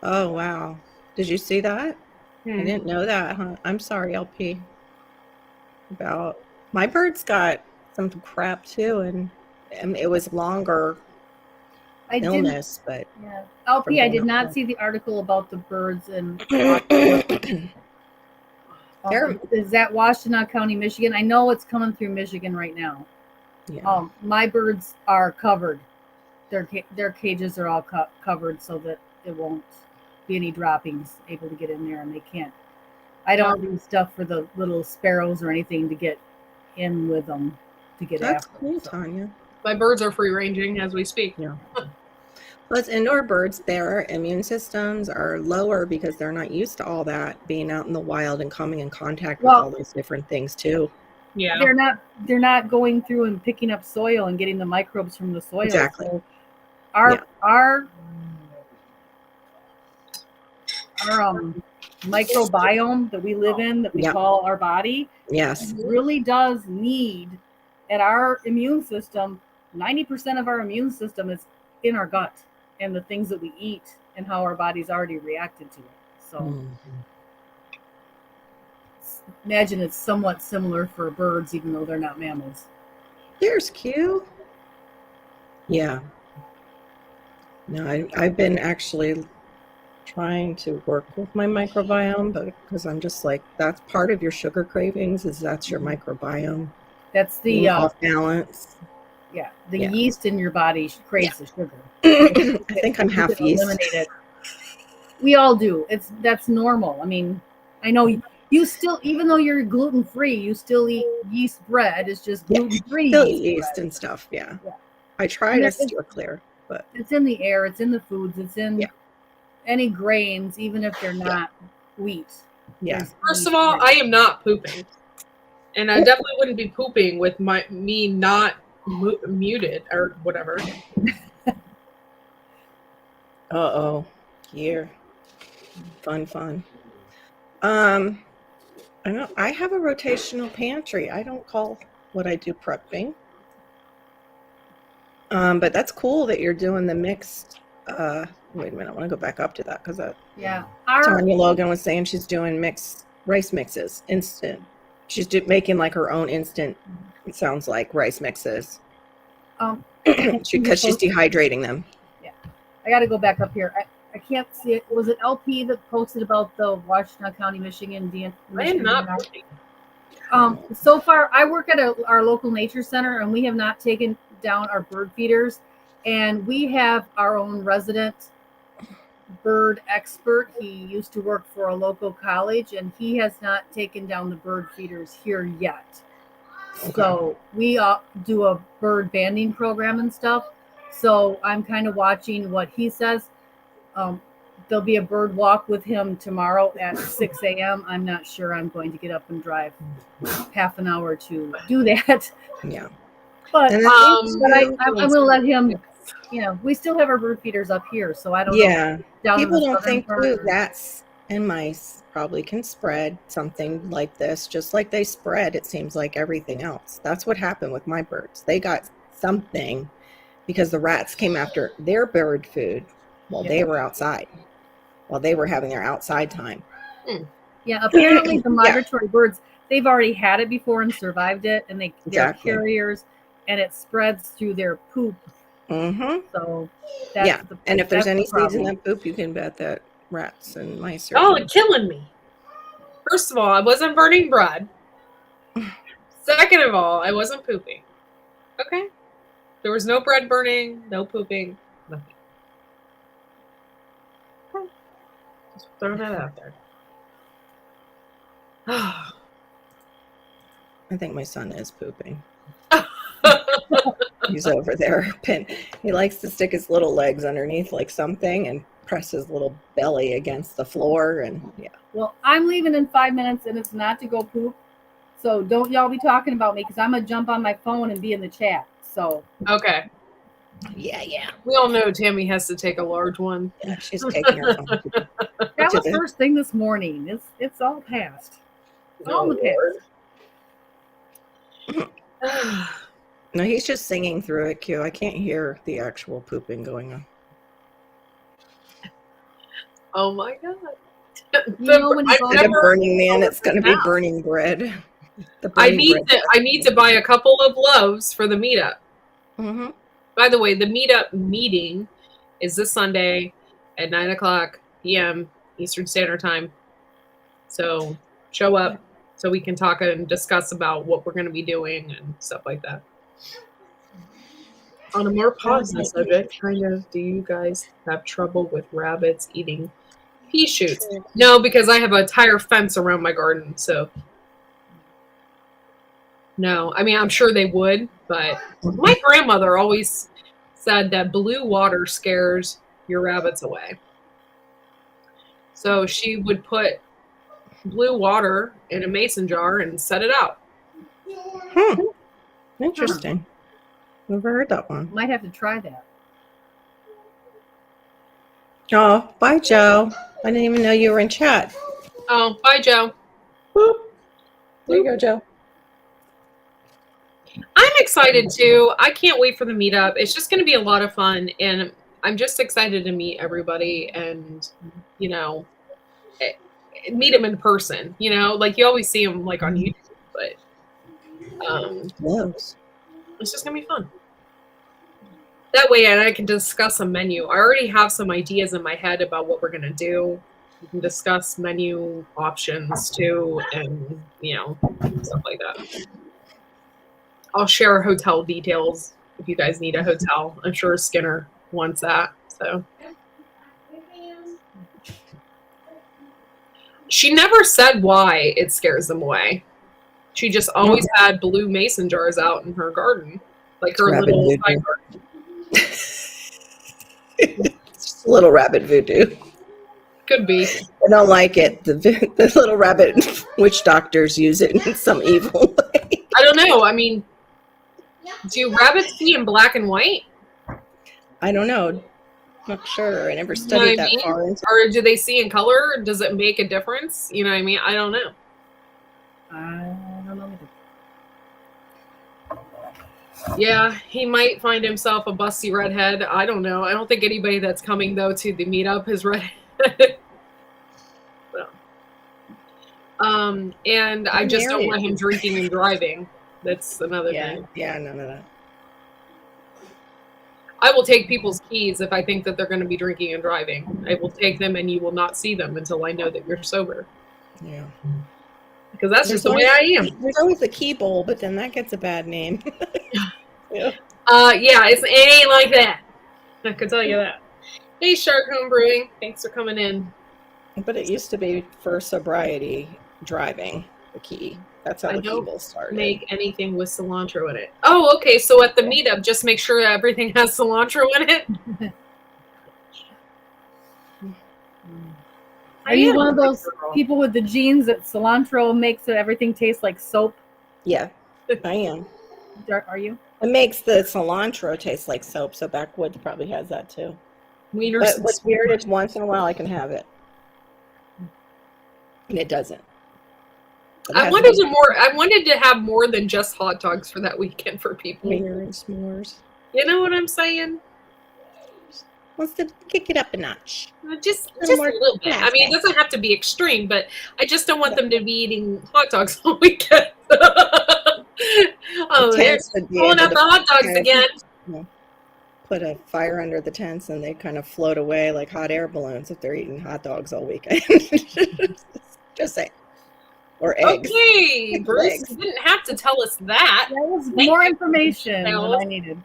Oh wow. Did you see that? I didn't know that, huh? I'm sorry, LP. About my birds got some crap too, and it was longer I didn't. illness, but Yeah. LP, I going did up not there. see the article about the birds and They're- is that Washtenaw County, Michigan? I know it's coming through Michigan right now. yeah. My birds are covered. Their cages are all covered so that it won't be any droppings able to get in there, and they can't. I don't do stuff for the little sparrows or anything to get in with them to get That's after. cool, So. Tanya. My birds are free ranging as we speak. Yeah. Well, it's indoor birds. Their immune systems are lower because they're not used to all that being out in the wild and coming in contact with Well- all these different things too. Yeah. they're not going through and picking up soil and getting the microbes from the soil. Exactly. So our Yeah. our microbiome that we live in, that we Yep. call our body, Yes. really does need, at our immune system, 90% of our immune system is in our gut and the things that we eat and how our body's already reacted to it. So Mm. imagine it's somewhat similar for birds, even though they're not mammals. There's Q. Yeah. No, I've been actually trying to work with my microbiome, but because I'm just like, that's part of your sugar cravings, is that's your microbiome That's the being off balance. the Yeah. yeast in your body craves the sugar. I think I'm You half can yeast. eliminate it. We all do. That's normal. I mean, I know you still, even though you're gluten free, you still eat yeast bread. It's just Yeah. gluten free Still yeast eat yeast bread. and stuff. Yeah. Yeah. I try And to it's- steer clear, but It's in the air. It's in the foods. It's in Yeah. any grains, even if they're not wheat. yeah. There's First yeast of all, in it. I am not pooping, and I definitely wouldn't be pooping with me not muted or whatever. Uh-oh. Here. Fun. I know I have a rotational pantry. I don't call what I do prepping. But that's cool that you're doing the mixed. Wait a minute, I want to go back up to that because Yeah. Tanya Logan was saying she's doing mixed rice mixes, instant. She's making like her own instant. It sounds like rice mixes because she's dehydrating them. I got to go back up here. I can't see it. Was it LP that posted about the Washington County, Michigan? I am not pooping. So far, I work at our local nature center, and we have not taken down our bird feeders. And we have our own resident bird expert. He used to work for a local college, and he has not taken down the bird feeders here yet. Okay. So we do a bird banding program and stuff. So I'm kind of watching what he says. There'll be a bird walk with him tomorrow at 6 a.m. I'm not sure I'm going to get up and drive half an hour to do that. Yeah. But, And I'm going to let him, we still have our bird feeders up here. So I don't know. Yeah. Down in People the don't southern think part too, or- rats and mice probably can spread something like this, just like they spread, it seems like, everything else. That's what happened with my birds. They got something because the rats came after their bird food while they were outside, while they were having their outside time. Yeah, apparently the migratory birds, they've already had it before and survived it, and they're Exactly. carriers, and it spreads through their poop. Mm-hmm. So that's and if there's that's any the seeds in problem. that poop, you can bet that rats and mice are. Oh, it's killing me. First of all, I wasn't burning bread. Second of all, I wasn't pooping. Okay? There was no bread burning, no pooping, nothing. Okay. Just throwing that out there. I think my son is pooping. He's over there. He likes to stick his little legs underneath like something and press his little belly against the floor. And yeah. Well, I'm leaving in 5 minutes, and it's not to go poop. So don't y'all be talking about me, because I'm going to jump on my phone and be in the chat. So Okay. Yeah. We all know Tammy has to take a large one. Yeah, she's taking her phone. that was first thing this morning. It's all past. It's all in the past. No, he's just singing through it, Q. I can't hear the actual pooping going on. Oh my god. When you go Like a Burning Man, it's going to be burning bread. I need to buy a couple of loaves for the meetup. Mm-hmm. By the way, the meetup meeting is this Sunday at 9:00 p.m. Eastern Standard Time. So show up so we can talk and discuss about what we're going to be doing and stuff like that. On a more positive subject, do you guys have trouble with rabbits eating pea shoots? No, because I have an entire fence around my garden, so no. I mean, I'm sure they would, but my grandmother always said that blue water scares your rabbits away. So she would put blue water in a mason jar and set it out. Interesting. Never heard that one. Might have to try that. Oh, bye, Joe. I didn't even know you were in chat. Oh, bye, Joe. Boop. There you go, Joe. I'm excited too. I can't wait for the meetup. It's just going to be a lot of fun, and I'm just excited to meet everybody and, you know, meet them in person. You know, like you always see them like on YouTube, but Close. it's just going to be fun. That way, and I can discuss a menu. I already have some ideas in my head about what we're going to do. We can discuss menu options too, and, you know, stuff like that. I'll share hotel details if you guys need a hotel. I'm sure Skinner wants that. So she never said why it scares them away. She just always had blue mason jars out in her garden, like her Rabbit little voodoo. side garden. It's just a little rabbit voodoo. Could be. I don't like it. The little rabbit witch doctors use it in some evil way. I don't know. I mean, do rabbits see in black and white? I don't know. Not sure. I never studied that far into. Or do they see in color? Does it make a difference? You know what I mean? I don't know. I don't know. Yeah, he might find himself a busty redhead. I don't know. I don't think anybody that's coming, though, to the meetup is redhead. So. And I just don't want him drinking and driving. That's another thing. Yeah, none of that. I will take people's keys if I think that they're going to be drinking and driving. I will take them, and you will not see them until I know that you're sober. Yeah. Because that's just the way I am. There's always a key bowl, but then that gets a bad name. Yeah, it ain't like that. I can tell you that. Hey, Shark Home Brewing. Thanks for coming in. But it used to be for sobriety driving, the key. That's how the key bowl started. Make anything with cilantro in it. Oh, okay. So at the meetup, just make sure everything has cilantro in it. Are you one of those people with the genes that cilantro makes everything taste like soap? Yeah, I am. Are you? It makes the cilantro taste like soap, so backwoods probably has that too. But what's weird is once in a while I can have it, and it doesn't. I wanted to have more than just hot dogs for that weekend for people. Beer and s'mores. You know what I'm saying? Wants to kick it up a notch. Just a little bit. I mean, it doesn't have to be extreme, but I just don't want them to be eating hot dogs all weekend. Oh, they're pulling out the hot dogs again. Put a fire under the tents and they kind of float away like hot air balloons if they're eating hot dogs all weekend. Just saying. Or eggs. Okay, Bruce, you didn't have to tell us that. That was more information than I needed.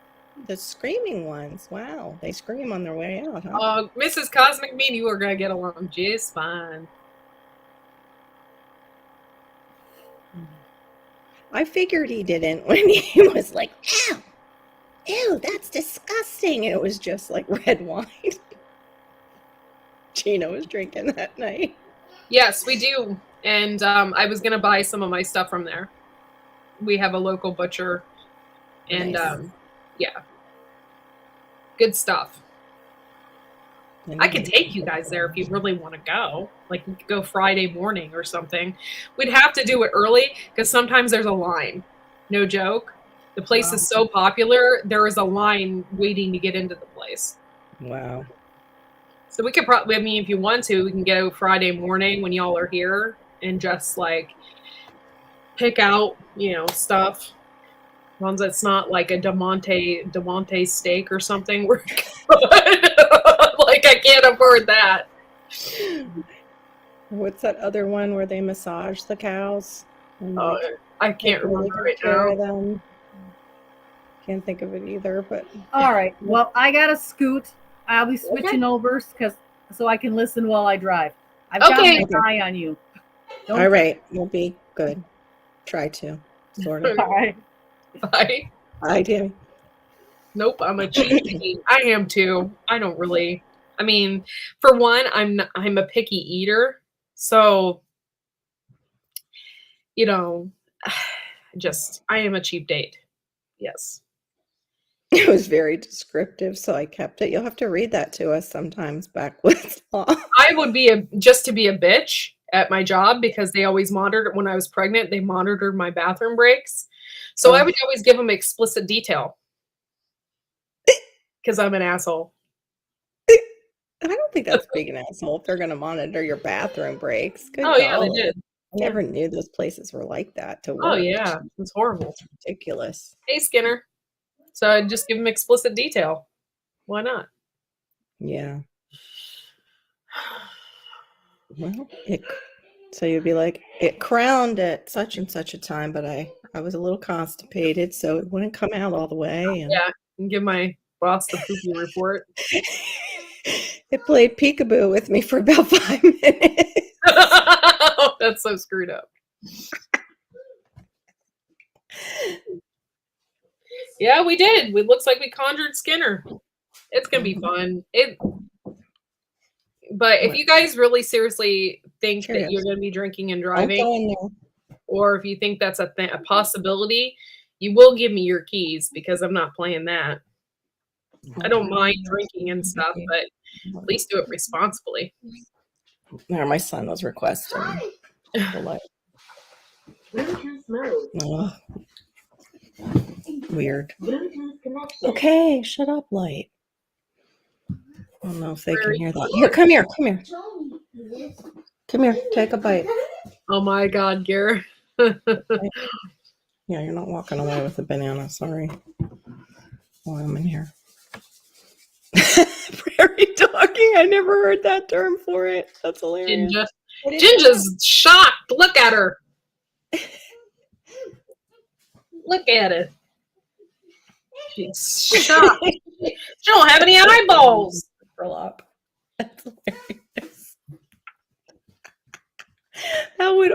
The screaming ones. Wow. They scream on their way out, huh? Mrs. Cosmic, me and you are going to get along just fine. I figured he didn't when he was like, ew, ew, that's disgusting. And it was just like red wine. Gina was drinking that night. Yes, we do. And I was going to buy some of my stuff from there. We have a local butcher. And Nice. yeah. Good stuff. I can take you guys there if you really want to go. Like, we could go Friday morning or something. We'd have to do it early because sometimes there's a line. No joke. The place is so popular, there is a line waiting to get into the place. Wow. So we could probably, I mean, if you want to, we can go Friday morning when y'all are here and just like pick out, you know, stuff. Ones that's not like a Demonte steak or something. Like, I can't afford that. What's that other one where they massage the cows? And, I can't remember right now. Them. Can't think of it either, but all right. Well, I got to scoot. I'll be switching over so I can listen while I drive. I've got my eye on you. All right, we'll be good. Try to. Sort of. All right. Bye. Bye, Tammy. Nope, I'm a cheat. I am too. I don't really. I mean, for one, I'm a picky eater, so you know, I am a cheap date. Yes. It was very descriptive, so I kept it. You'll have to read that to us sometimes back with I would be just to be a bitch at my job because they always monitored when I was pregnant. They monitored my bathroom breaks, so I would always give them explicit detail because I'm an asshole. I don't think that's being an asshole if they're going to monitor your bathroom breaks. Good Yeah, they golly. did. I never knew those places were like that to work. Oh yeah, it's horrible. It's ridiculous. Hey Skinner. So I'd just give them explicit detail. Why not? Yeah. Well, so you'd be like, it crowned at such and such a time, but I was a little constipated, so it wouldn't come out all the way. And Yeah, and give my boss the poopy report. It played peekaboo with me for about 5 minutes. That's so screwed up. Yeah, we did. It looks like we conjured Skinner. It's gonna be fun. But if you guys really seriously think that you're gonna be drinking and driving, or if you think that's a possibility, you will give me your keys because I'm not playing that. I don't mind drinking and stuff, but at least do it responsibly. There, my son was requesting the light. Oh. Weird. Okay, shut up, light. I don't know if they can hear that. Here, come here. Come here, take a bite. Oh my God, Garrett. Yeah, you're not walking away with a banana. Sorry. While I'm in here. Prairie dogging. I never heard that term for it. That's hilarious. Ginger's shocked. Look at her. Look at it. She's shocked. She don't have any eyeballs. Curl up. That's hilarious. That would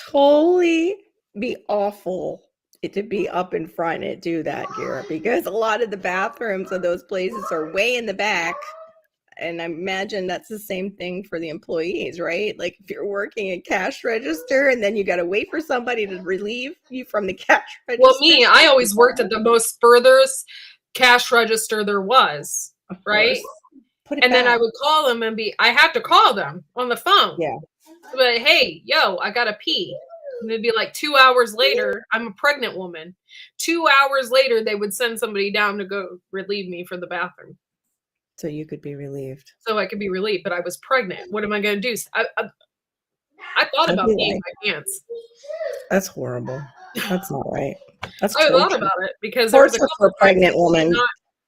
totally be awful to be up in front and do that, Garrett, because a lot of the bathrooms of those places are way in the back. And I imagine that's the same thing for the employees, right? Like if you're working a cash register and then you got to wait for somebody to relieve you from the cash register. Well, I always worked at the most furthest cash register there was, right? And then I would call them I had to call them on the phone. Yeah. But hey, yo, I got to pee. And it'd be like 2 hours later, I'm a pregnant woman. 2 hours later, they would send somebody down to go relieve me for the bathroom. So you could be relieved. So I could be relieved, but I was pregnant. What am I going to do? I thought about peeing my pants. That's horrible. That's not right. I thought about it because there was a couple for a pregnant woman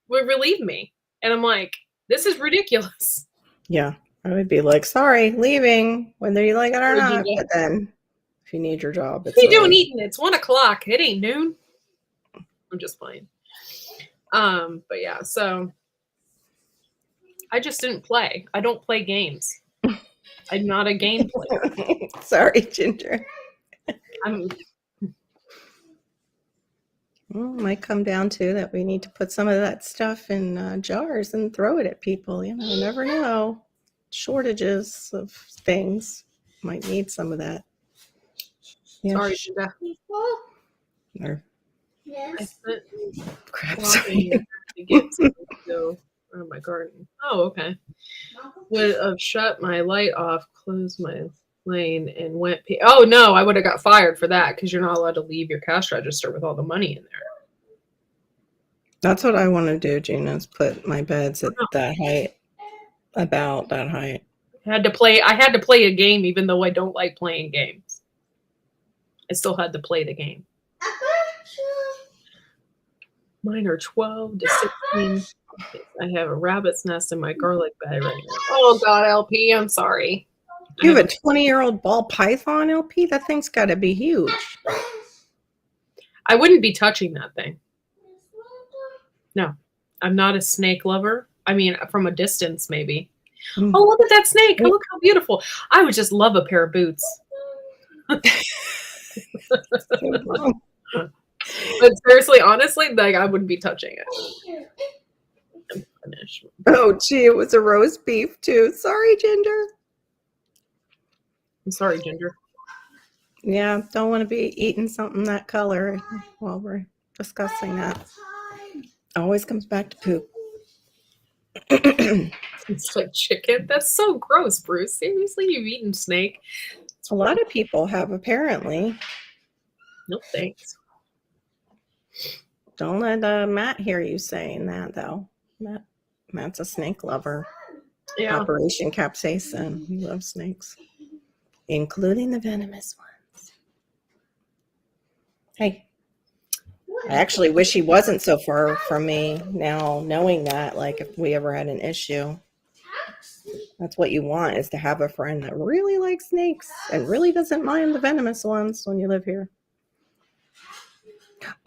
would relieve me. And I'm like, this is ridiculous. Yeah. I would be like, sorry, leaving, whether you like it or not. But then if you need your job, it's what are you doing eating? It's 1 o'clock. It ain't noon. I'm just playing. But yeah, so I just didn't play. I don't play games. I'm not a game player. Sorry, Ginger. Well, it might come down to that we need to put some of that stuff in jars and throw it at people. You never know. Shortages of things. Might need some of that. Yeah. Sorry, Ginger. Yes. Crap, sorry. To get to my garden. Oh, okay. Would have shut my light off, closed my lane, and went pee. Oh no, I would have got fired for that because you're not allowed to leave your cash register with all the money in there. That's what I want to do, Gina, is put my beds at that height. About that height. I had to play a game even though I don't like playing games. I still had to play the game. Mine are 12 to 16. I have a rabbit's nest in my garlic bag right now. Oh God, LP, I'm sorry. You have a 20-year-old ball python, LP? That thing's got to be huge. I wouldn't be touching that thing. No, I'm not a snake lover. I mean, from a distance, maybe. Mm. Oh, look at that snake. Oh, look how beautiful. I would just love a pair of boots. But seriously, honestly, like I wouldn't be touching it. I'm finished. Oh, gee, it was a roast beef, too. Sorry, Ginger. I'm sorry, Ginger. Yeah, don't want to be eating something that color while we're discussing that. Always comes back to poop. It's like chicken. That's so gross, Bruce. Seriously, you've eaten snake? A lot of people have, apparently. No thanks. Don't let Matt hear you saying that, though. Matt's a snake lover. Yeah. Operation Capsaicin. He loves snakes, including the venomous ones. Hey, I actually wish he wasn't so far from me now, knowing that, like, if we ever had an issue. That's what you want, is to have a friend that really likes snakes and really doesn't mind the venomous ones when you live here.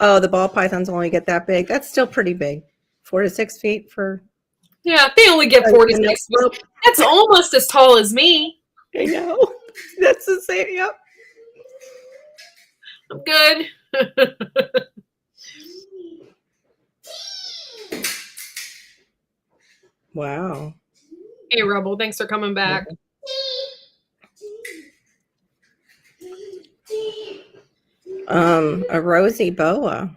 Oh, the ball pythons only get that big. That's still pretty big. 4 to 6 feet for... Yeah, they only get 46. That's almost as tall as me. I know. That's the same. Yep. I'm good. Wow. Hey, Rebel, thanks for coming back. A rosy boa.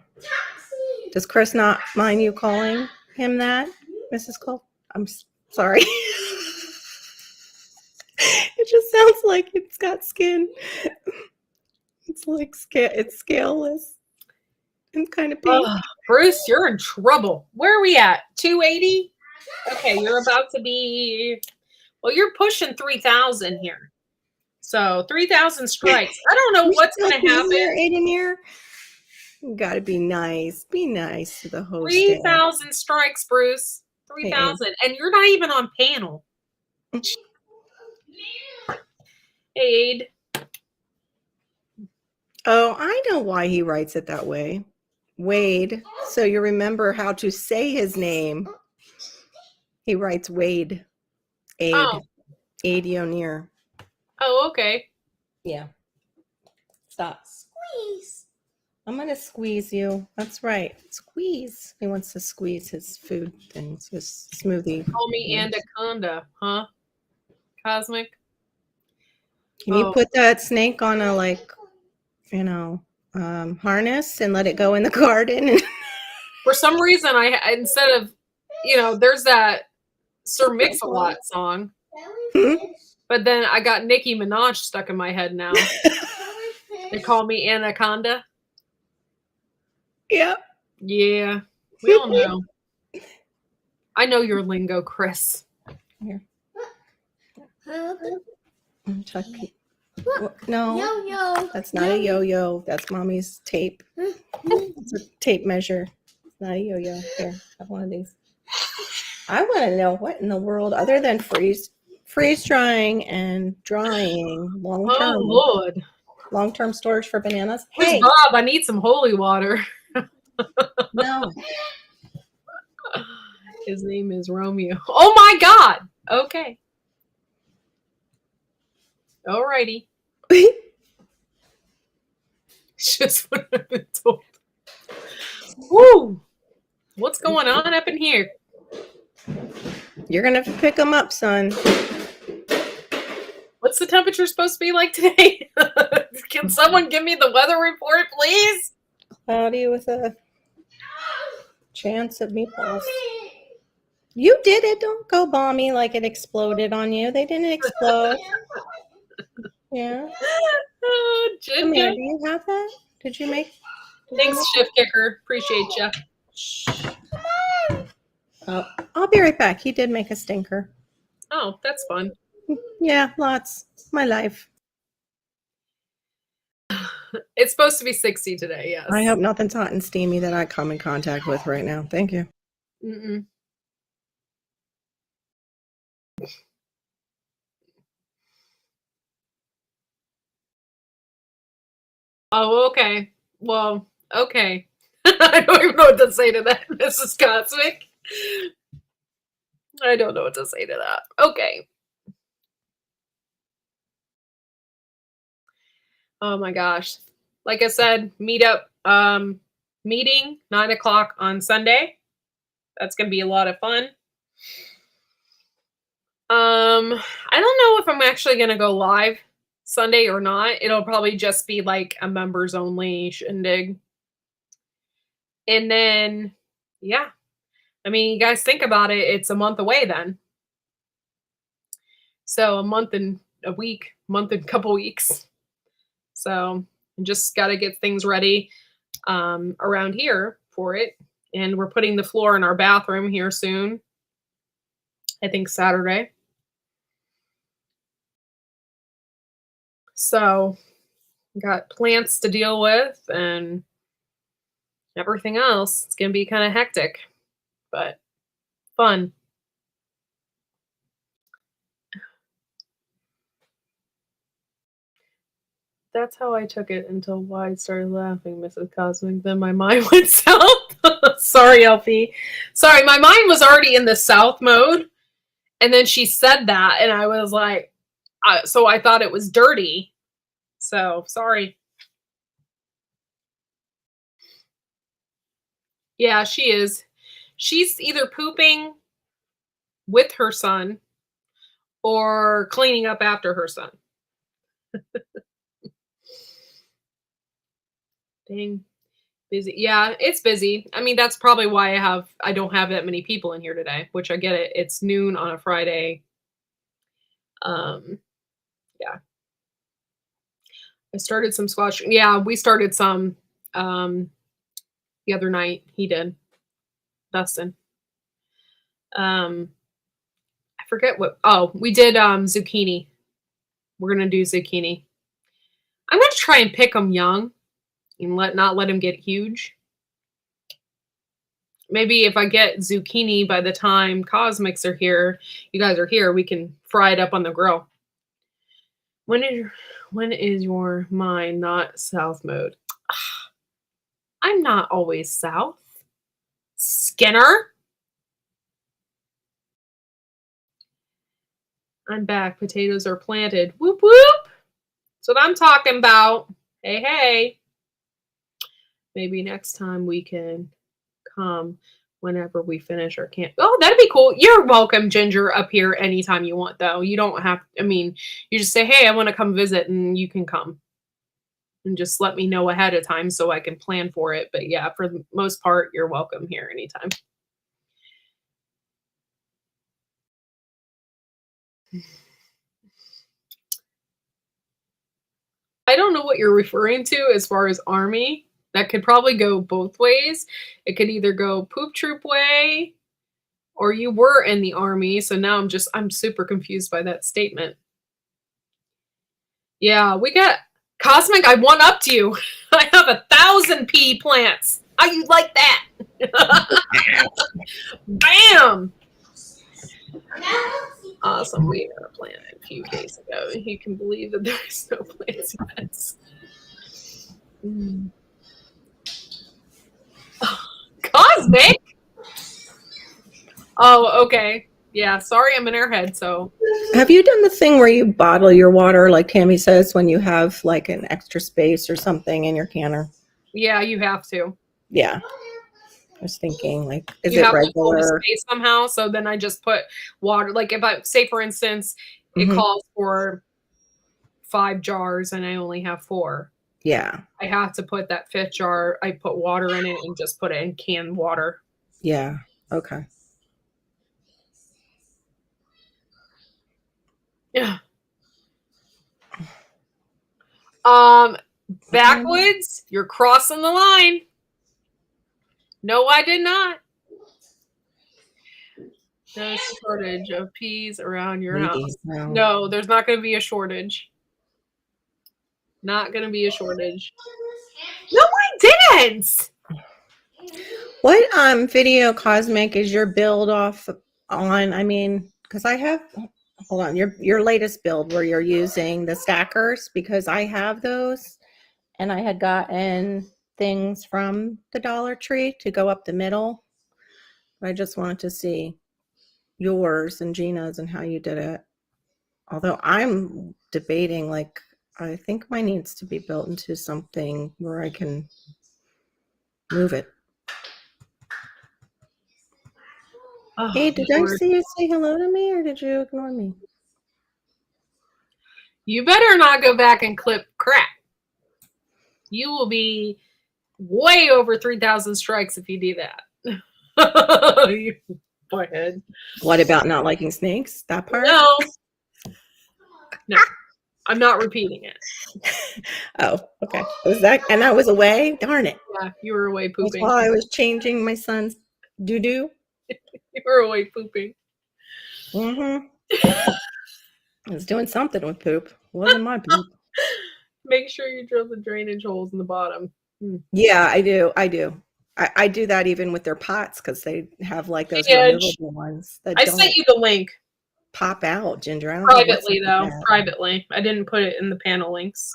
Does Chris not mind you calling him that, Mrs. Cole? I'm sorry. It just sounds like it's got skin. It's like it's scaleless and kind of pink. Bruce, you're in trouble. Where are we at? 280? Okay, you're about to be... Well, you're pushing 3,000 here. So 3,000 strikes. I don't know what's going to happen. Aiden, you got to be nice. Be nice to the host. 3,000 strikes, Bruce. 3,000. And you're not even on panel. Aid. Oh, I know why he writes it that way. Wade. So you remember how to say his name. He writes Wade. Aid. Oh. Aid Yonir. Oh, okay. Yeah. Stop. Squeeze. I'm going to squeeze you. That's right. Squeeze. He wants to squeeze his food things, his smoothie. Call me Anaconda, huh? Cosmic? Can you put that snake on a, like, harness and let it go in the garden? For some reason, I instead of, there's that Sir Mix-a-Lot song. But then I got Nicki Minaj stuck in my head now. They call me Anaconda. Yep. Yeah. We all know. I know your lingo, Chris. Here. No, yo-yo. That's not a yo-yo. That's mommy's tape. It's a tape measure. It's not a yo-yo. Here, have one of these. I want to know what in the world, other than freeze drying and drying long-term. Oh, Lord. Long-term storage for bananas. Where's Hey, Bob? I need some holy water. No. His name is Romeo. Oh, my God. Okay. Alrighty. Just what I've been told. Woo! What's going on up in here? You're going to pick them up, son. What's the temperature supposed to be like today? Can someone give me the weather report, please? Cloudy with a chance of meatballs. You did it. Don't go bomby like it exploded on you. They didn't explode. Yeah. Oh, Come here. Do you have that? Did you make? Thanks, Shift Kicker. Appreciate you. Oh, I'll be right back. He did make a stinker. Oh, that's fun. Yeah, lots. My life. It's supposed to be 60 today, yes. I hope nothing's hot and steamy that I come in contact with right now. Thank you. Mm-mm. Oh, okay. Well, okay. I don't even know what to say to that, Mrs. Cosmic. I don't know what to say to that. Okay. Oh my gosh. Like I said, meetup meeting 9:00 on Sunday. That's gonna be a lot of fun. I don't know if I'm actually gonna go live Sunday or not. It'll probably just be like a members only shindig. And then, yeah. I mean, you guys think about it, it's a month away then. So a month and a week, month and a couple weeks. So just got to get things ready around here for it. And we're putting the floor in our bathroom here soon. I think Saturday. So got plants to deal with and everything else. It's going to be kind of hectic, but fun. That's how I took it until Whyde started laughing, Mrs. Cosmic. Then my mind went south. Sorry, Elfie. Sorry, my mind was already in the south mode. And then she said that, and I was like, so I thought it was dirty. So, sorry. Yeah, she is. She's either pooping with her son or cleaning up after her son. Dang. Busy. Yeah, it's busy. I mean, that's probably why I don't have that many people in here today, which I get it. It's noon on a Friday. Yeah. I started some squash. Yeah, we started some the other night. He did. Dustin. I forget what. Oh, we did zucchini. We're gonna do zucchini. I'm gonna try and pick them young and not let them get huge. Maybe if I get zucchini by the time Cosmics are here, you guys are here, we can fry it up on the grill. When is your mind not south mode? I'm not always south. Skinner. I'm back. Potatoes are planted. Whoop whoop. That's what I'm talking about. Hey, hey. Maybe next time we can come whenever we finish our camp. Oh, that'd be cool. You're welcome, Ginger, up here anytime you want, though. You don't have, I mean, you just say, hey, I want to come visit, and you can come. And just let me know ahead of time so I can plan for it. But yeah, for the most part, you're welcome here anytime. I don't know what you're referring to as far as army. That could probably go both ways. It could either go poop troop way, or you were in the army. So now I'm super confused by that statement. Yeah, we got Cosmic. I one upped you. I have 1,000 pea plants. How you like that? Bam! Awesome. We got a plant a few days ago. You can believe that there's no plants yet. Cosmic? Oh, okay. Yeah, sorry, I'm an airhead, so. Have you done the thing where you bottle your water, like Tammy says, when you have like an extra space or something in your canner? Yeah, you have to. Yeah. I was thinking, like, is you it have regular? To hold space somehow, so then I just put water. Like if I say, for instance, it calls for 5 jars and I only have 4. Yeah. I have to put that 5th jar. I put water in it and just put it in canned water. Yeah. Okay. Yeah. Backwoods, you're crossing the line. No, I did not. No shortage of peas around your house. No, there's not going to be a shortage. Not going to be a shortage. No, I didn't. What video, Cosmic, is your build off on? I mean, because I have, hold on, your latest build where you're using the stackers, because I have those, and I had gotten things from the Dollar Tree to go up the middle. I just wanted to see yours and Gina's and how you did it. Although I'm debating, like, I think mine needs to be built into something where I can move it. Oh, hey, did Lord. I see you say hello to me, or did you ignore me? You better not go back and clip crap. You will be way over 3,000 strikes if you do that. You butthead. What about not liking snakes? That part? No. No. I'm not repeating it. Oh, okay. Was that, and that was away? Darn it. Yeah, you were away pooping. While I was changing my son's doo-doo. You were away pooping. Mm-hmm. I was doing something with poop. Wasn't my poop. Make sure you drill the drainage holes in the bottom. Yeah, I do. I do that even with their pots because they have like those removable ones that I don't sent you the link. Pop out, Ginger. I don't know Privately, though. Privately. I didn't put it in the panel links.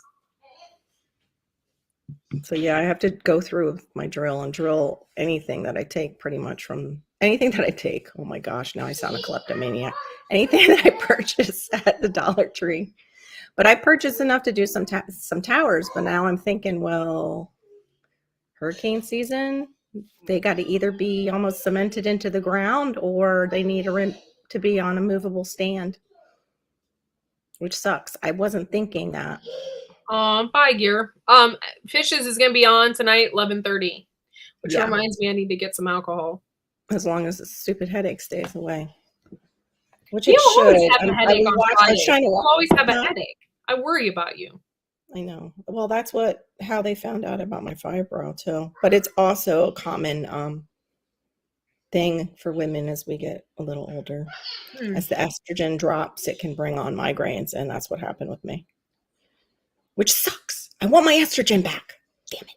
So yeah, I have to go through my drill and drill anything that I take pretty much from anything that I take. Oh my gosh, now I sound a kleptomaniac. Anything that I purchase at the Dollar Tree. But I purchased enough to do some towers, but now I'm thinking, well, hurricane season, they got to either be almost cemented into the ground or they need to be on a movable stand, which sucks. I wasn't thinking that. Bye, gear. Fishes is gonna be on tonight, 11:30, which reminds me I need to get some alcohol. As long as the stupid headache stays away, which You it should. always have a headache on Friday. You always have a headache. I worry about you. I know. Well, that's how they found out about my fibro too. But it's also a common thing for women as we get a little older. As the estrogen drops, it can bring on migraines, and that's what happened with me. Which sucks. I want my estrogen back. Damn it.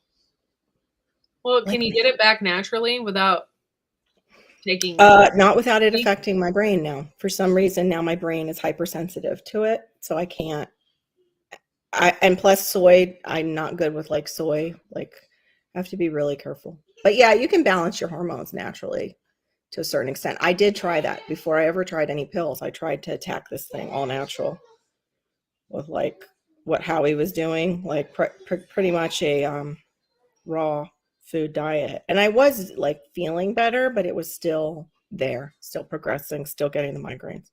Well, can you get it back naturally without taking? Not without it affecting my brain now. For some reason, now my brain is hypersensitive to it, so I can't. And plus soy, I'm not good with like soy. Like, I have to be really careful. But yeah, you can balance your hormones naturally to a certain extent. I did try that before I ever tried any pills. I tried to attack this thing all natural with like what Howie was doing, like pretty much a raw food diet. And I was like feeling better, but it was still there, still progressing, still getting the migraines.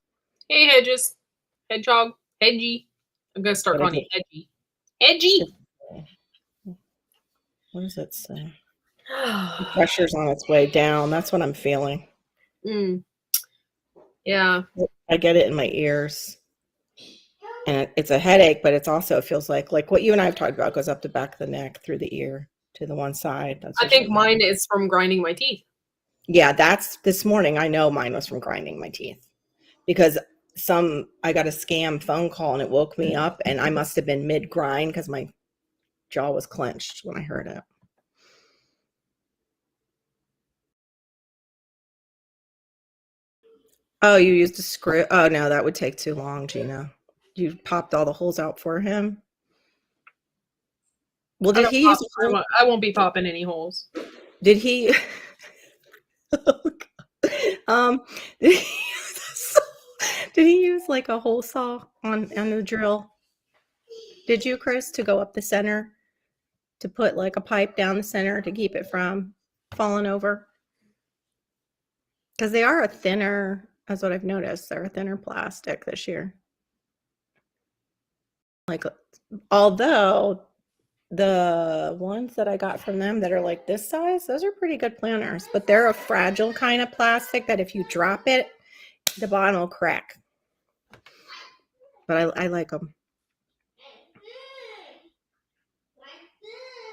Hey, Hedges. Hedgehog. Hedgie. I'm going to start calling you Hedgie. Hedgie! What does it say? The pressure's on its way down. That's what I'm feeling. Yeah. I get it in my ears. And it's a headache, but it feels like what you and I have talked about goes up the back of the neck, through the ear, to the one side. I think mine is from grinding my teeth. Yeah, that's this morning. I know mine was from grinding my teeth because I got a scam phone call and it woke me up and I must have been mid-grind because my jaw was clenched when I heard it. Oh, you used a screw? Oh, no, that would take too long, Gina. You popped all the holes out for him? Well, did he use a hole? I won't be popping any holes. Did he? Did he use like a hole saw on the drill? Did you, Chris, to go up the center to put like a pipe down the center to keep it from falling over? Because they are a thinner, that's what I've noticed. They're a thinner plastic this year. Like, although the ones that I got from them that are like this size, those are pretty good planters, but they're a fragile kind of plastic that if you drop it, the bottom will crack. But I like them.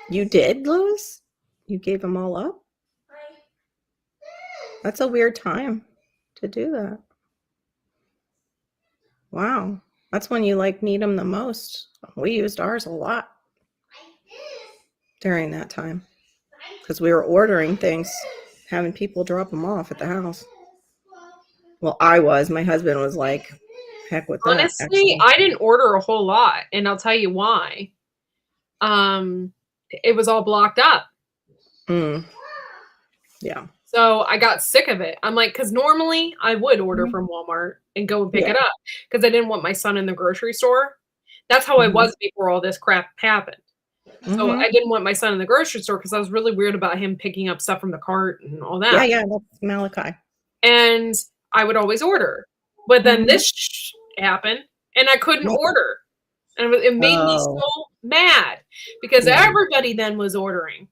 You did, Louis? You gave them all up? That's a weird time to do that. Wow. That's when you like need them the most. We used ours a lot during that time because we were ordering things, having people drop them off at the house. Well, my husband was like, heck with that. Honestly, I didn't order a whole lot, and I'll tell you why. It was all blocked up. Yeah. So I got sick of it. I'm like, because normally I would order from Walmart and go and pick it up because I didn't want my son in the grocery store. That's how I was before all this crap happened. So I didn't want my son in the grocery store because I was really weird about him picking up stuff from the cart and all that. Yeah, that's Malachi. And I would always order. But then this happened and I couldn't order. And it made me so mad because everybody then was ordering.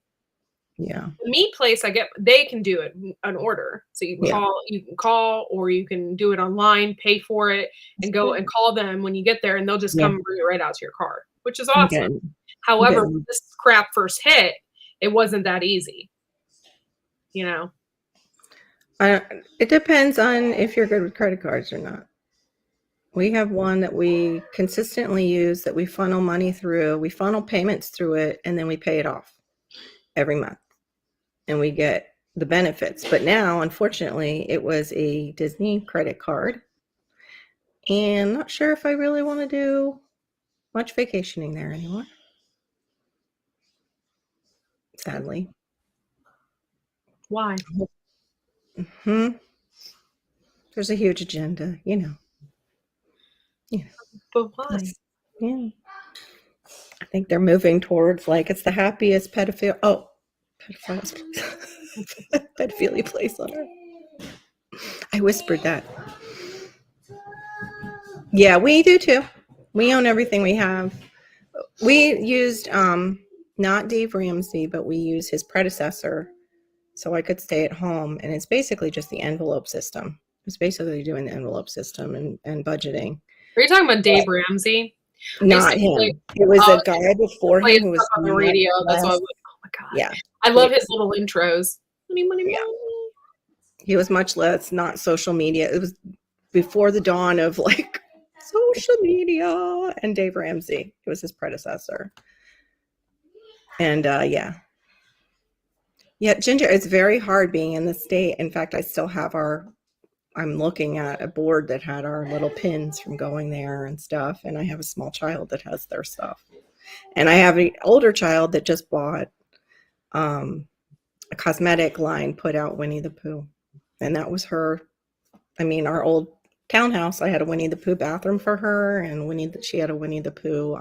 Yeah. The meat place, they can do it an order. So you can call or you can do it online, pay for it, and go and call them when you get there, and they'll just come and bring it right out to your car, which is awesome. However, when this crap first hit, it wasn't that easy. You know? It depends on if you're good with credit cards or not. We have one that we consistently use that we funnel money through. We funnel payments through it, and then we pay it off every month. And we get the benefits. But now, unfortunately, it was a Disney credit card. And not sure if I really want to do much vacationing there anymore. Sadly. Why? There's a huge agenda, you know. Yeah. But why? Yeah. I think they're moving towards it's the happiest pedophilia place on earth. I whispered that. Yeah, we do too. We own everything we have. We used not Dave Ramsey, but we used his predecessor so I could stay at home, and it's basically just the envelope system. It's basically doing the envelope system and budgeting. Are you talking about Dave Ramsey? Not him. It was a guy before him who was on the radio. That's why I was like, oh my God. Yeah. I love his little intros. Money, money, money. He was much less not social media. It was before the dawn of social media and Dave Ramsey. It was his predecessor. And Ginger, it's very hard being in the state. In fact, I still have I'm looking at a board that had our little pins from going there and stuff. And I have a small child that has their stuff. And I have an older child that just bought a cosmetic line put out Winnie the Pooh. And that was her. I mean, our old townhouse, I had a Winnie the Pooh bathroom for her, and she had a Winnie the Pooh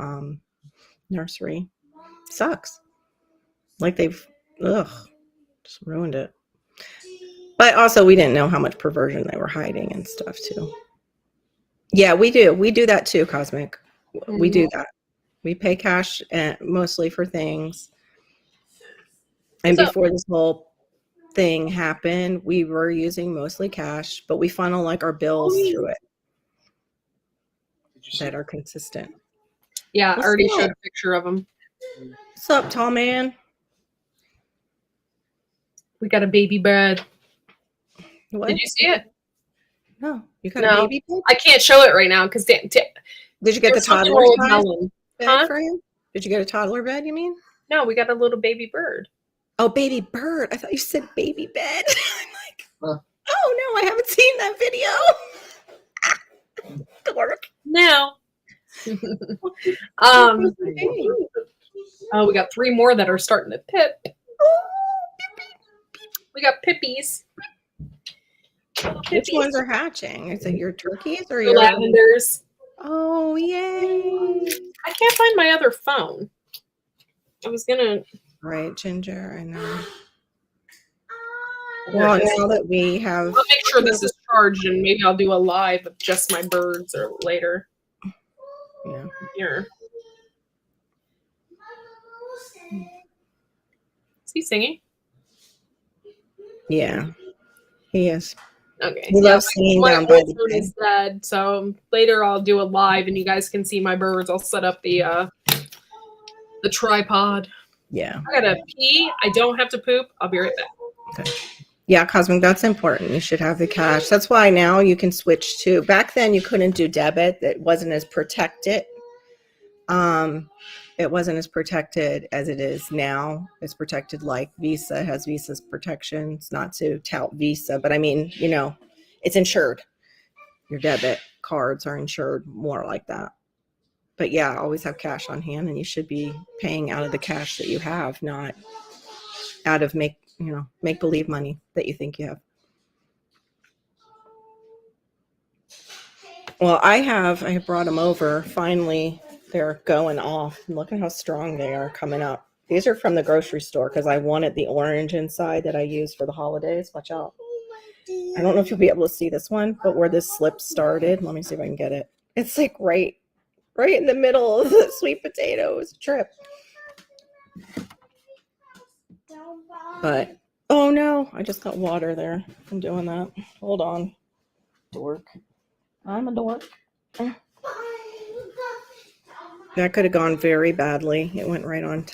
nursery. Sucks. They've just ruined it. But also, we didn't know how much perversion they were hiding and stuff too. Yeah, we do. We do that too, Cosmic. Mm-hmm. We do that. We pay cash mostly for things. And before this whole thing happened, we were using mostly cash, but we funnel our bills through it that are consistent. Yeah, I already showed a picture of them. What's up, tall man? We got a baby bird. What? Did you see it? No, you got a baby bird? I can't show it right now because did you get the toddler bed for him? Did you get a toddler bed? You mean? No, we got a little baby bird. Oh, baby bird. I thought you said baby bed. I'm like, oh no, I haven't seen that video. Dork. No. We got 3 more that are starting to pip. We got pippies. Which ones are hatching? Is it your turkeys or your lavenders? Oh, yay. I can't find my other phone. I was gonna. Right, Ginger, I know. Well, now that we have... I'll make sure this is charged, and maybe I'll do a live of just my birds or later. Yeah. Here. Is he singing? Yeah, he is. Okay. He loves singing down by the phone is dead, so later I'll do a live, and you guys can see my birds. I'll set up the tripod. Yeah. I gotta pee. I don't have to poop. I'll be right back. Okay. Yeah, Cosmic, that's important. You should have the cash. That's why now you can switch to. Back then, you couldn't do debit. It wasn't as protected. It wasn't as protected as it is now. It's protected like Visa has Visa's protections. Not to tout Visa, but I mean, it's insured. Your debit cards are insured more like that. But yeah, always have cash on hand, and you should be paying out of the cash that you have, not out of make-believe money that you think you have. Well, I have brought them over. Finally, they're going off. And look at how strong they are coming up. These are from the grocery store because I wanted the orange inside that I use for the holidays. Watch out. I don't know if you'll be able to see this one, but where this slip started, let me see if I can get it. It's right right in the middle of the sweet potatoes trip. But, oh no, I just got water there. I'm doing that. Hold on. Dork. I'm a dork. That could have gone very badly. It went right on.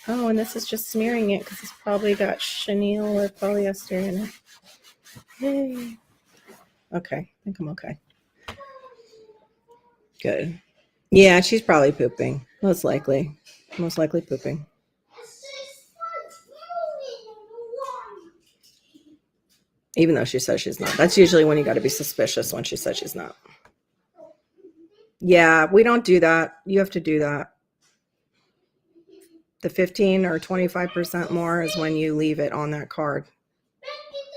Oh, and this is just smearing it because it's probably got chenille or polyester in it. Yay. Okay, I think I'm okay. Good. Yeah, she's probably pooping. Most likely. Most likely pooping. Even though she says she's not. That's usually when you got to be suspicious, when she says she's not. Yeah, we don't do that. You have to do that. The 15 or 25% more is when you leave it on that card.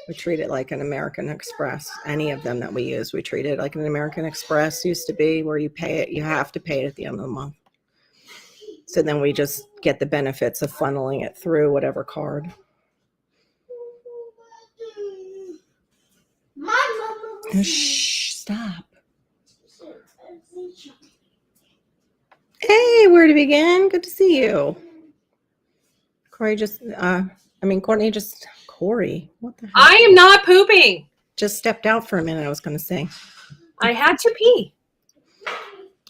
We treat it like an American Express. Any of them that we use, we treat it like an American Express used to be, where you pay it. You have to pay it at the end of the month. So then we just get the benefits of funneling it through whatever card. Oh, shh, stop. Hey, where to begin? Good to see you. Courtney just, what the heck? I am not pooping. Just stepped out for a minute, I was going to say. I had to pee.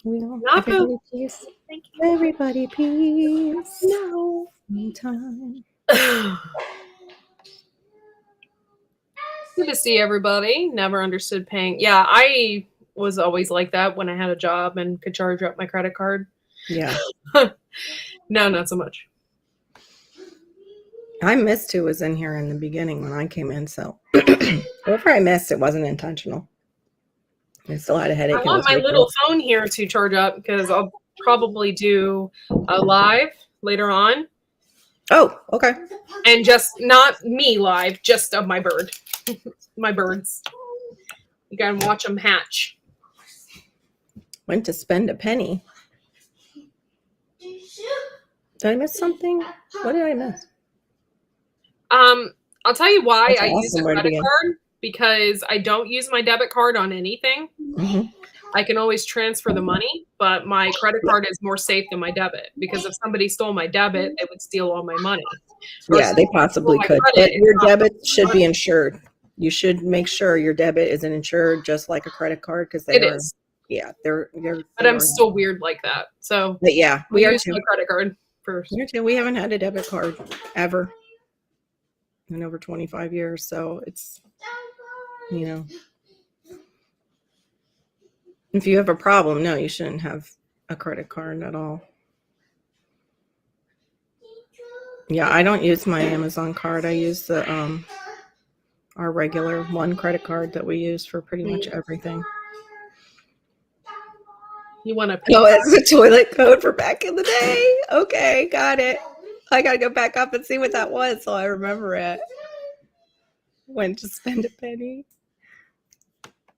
We all, Not everybody poop. pees. Thank you. Everybody pees. No. Time. Good to see everybody. Never understood paying. Yeah, I was always like that when I had a job and could charge up my credit card. Yeah. No, not so much. I missed who was in here in the beginning when I came in, so whoever I missed, it wasn't intentional. I still had a headache. I want my little phone here to charge up because I'll probably do a live later on. Oh, okay. And just not me live, just of my bird. My birds. You gotta watch them hatch. Went to spend a penny. Did I miss something? What did I miss? I'll tell you why That's I awesome. use a Where to credit begin? card, because I don't use my debit card on anything. Mm-hmm. I can always transfer the money, but my credit card is more safe than my debit, because if somebody stole my debit, they would steal all my money. Yeah, they possibly could. But your debit should be insured. You should make sure your debit isn't insured just like a credit card, because It is. Yeah, they're. But I'm still weird like that. So but yeah, we are use too. my credit card first. We are too. We haven't had a debit card ever in over 25 years, so it's, you know, if you have a problem, no, you shouldn't have a credit card at all. Yeah, I don't use my Amazon card. I use the our regular one credit card that we use for pretty much everything. You want to? Oh, it's the toilet code for back in the day. Okay, got it. I gotta go back up and see what that was so I remember it. Went to spend a penny.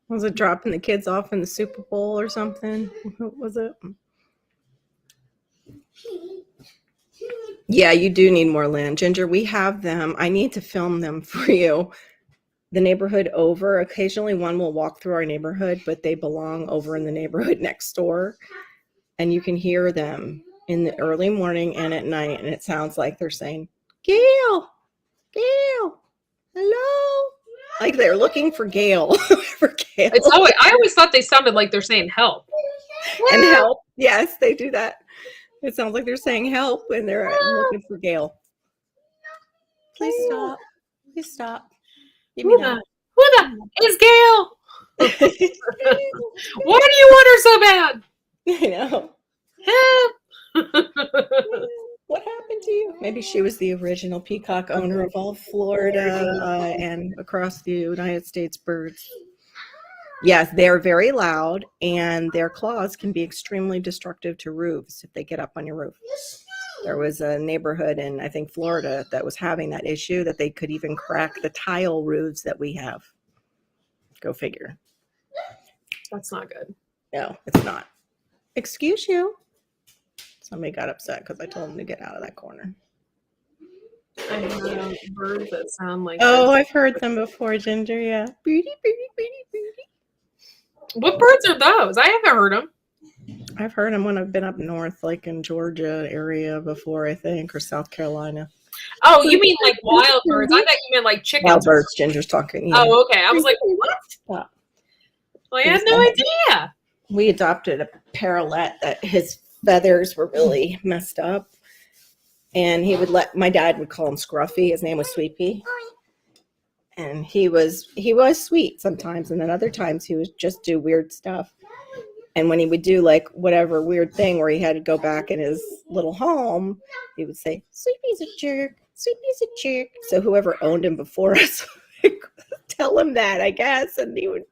Was it dropping the kids off in the Super Bowl or something? What was it? Yeah, you do need more land. Ginger, we have them. I need to film them for you. The neighborhood over, occasionally one will walk through our neighborhood, but they belong over in the neighborhood next door. And you can hear them in the early morning and at night. And it sounds like they're saying, Gail, Gail, hello. Like they're looking for Gail. For Gail. It's always, I always thought they sounded like they're saying help. And help. Yes, they do that. It sounds like they're saying help and they're looking for Gail. Please stop. Please stop. Who the is Gail? Why do you want her so bad? I know. Help. What happened to you? Maybe she was the original peacock owner of all Florida and across the United States birds. Yes, they're very loud, and their claws can be extremely destructive to roofs if they get up on your roof. There was a neighborhood in, I think, Florida that was having that issue, that they could even crack the tile roofs that we have. Go figure. That's not good. No, it's not. Excuse you. Somebody got upset because I told them to get out of that corner. I have birds that sound like. Oh, I've heard them before, Ginger. Yeah. Birdie, birdie, birdie, birdie. What birds are those? I haven't heard them. I've heard them when I've been up north, like in Georgia area before, I think, or South Carolina. Oh, you mean like wild birds? I thought you meant like chickens. Wild birds, Ginger's talking. Yeah. Oh, okay. I was like, what? Yeah. Well, I had no idea. We adopted a parrot that his feathers were really messed up. And my dad would call him Scruffy. His name was Sweepy. And he was sweet sometimes, and then other times he would just do weird stuff. And when he would do like whatever weird thing where he had to go back in his little home, he would say, Sweepy's a jerk. Sweepy's a jerk. So whoever owned him before us would tell him that, I guess. And he would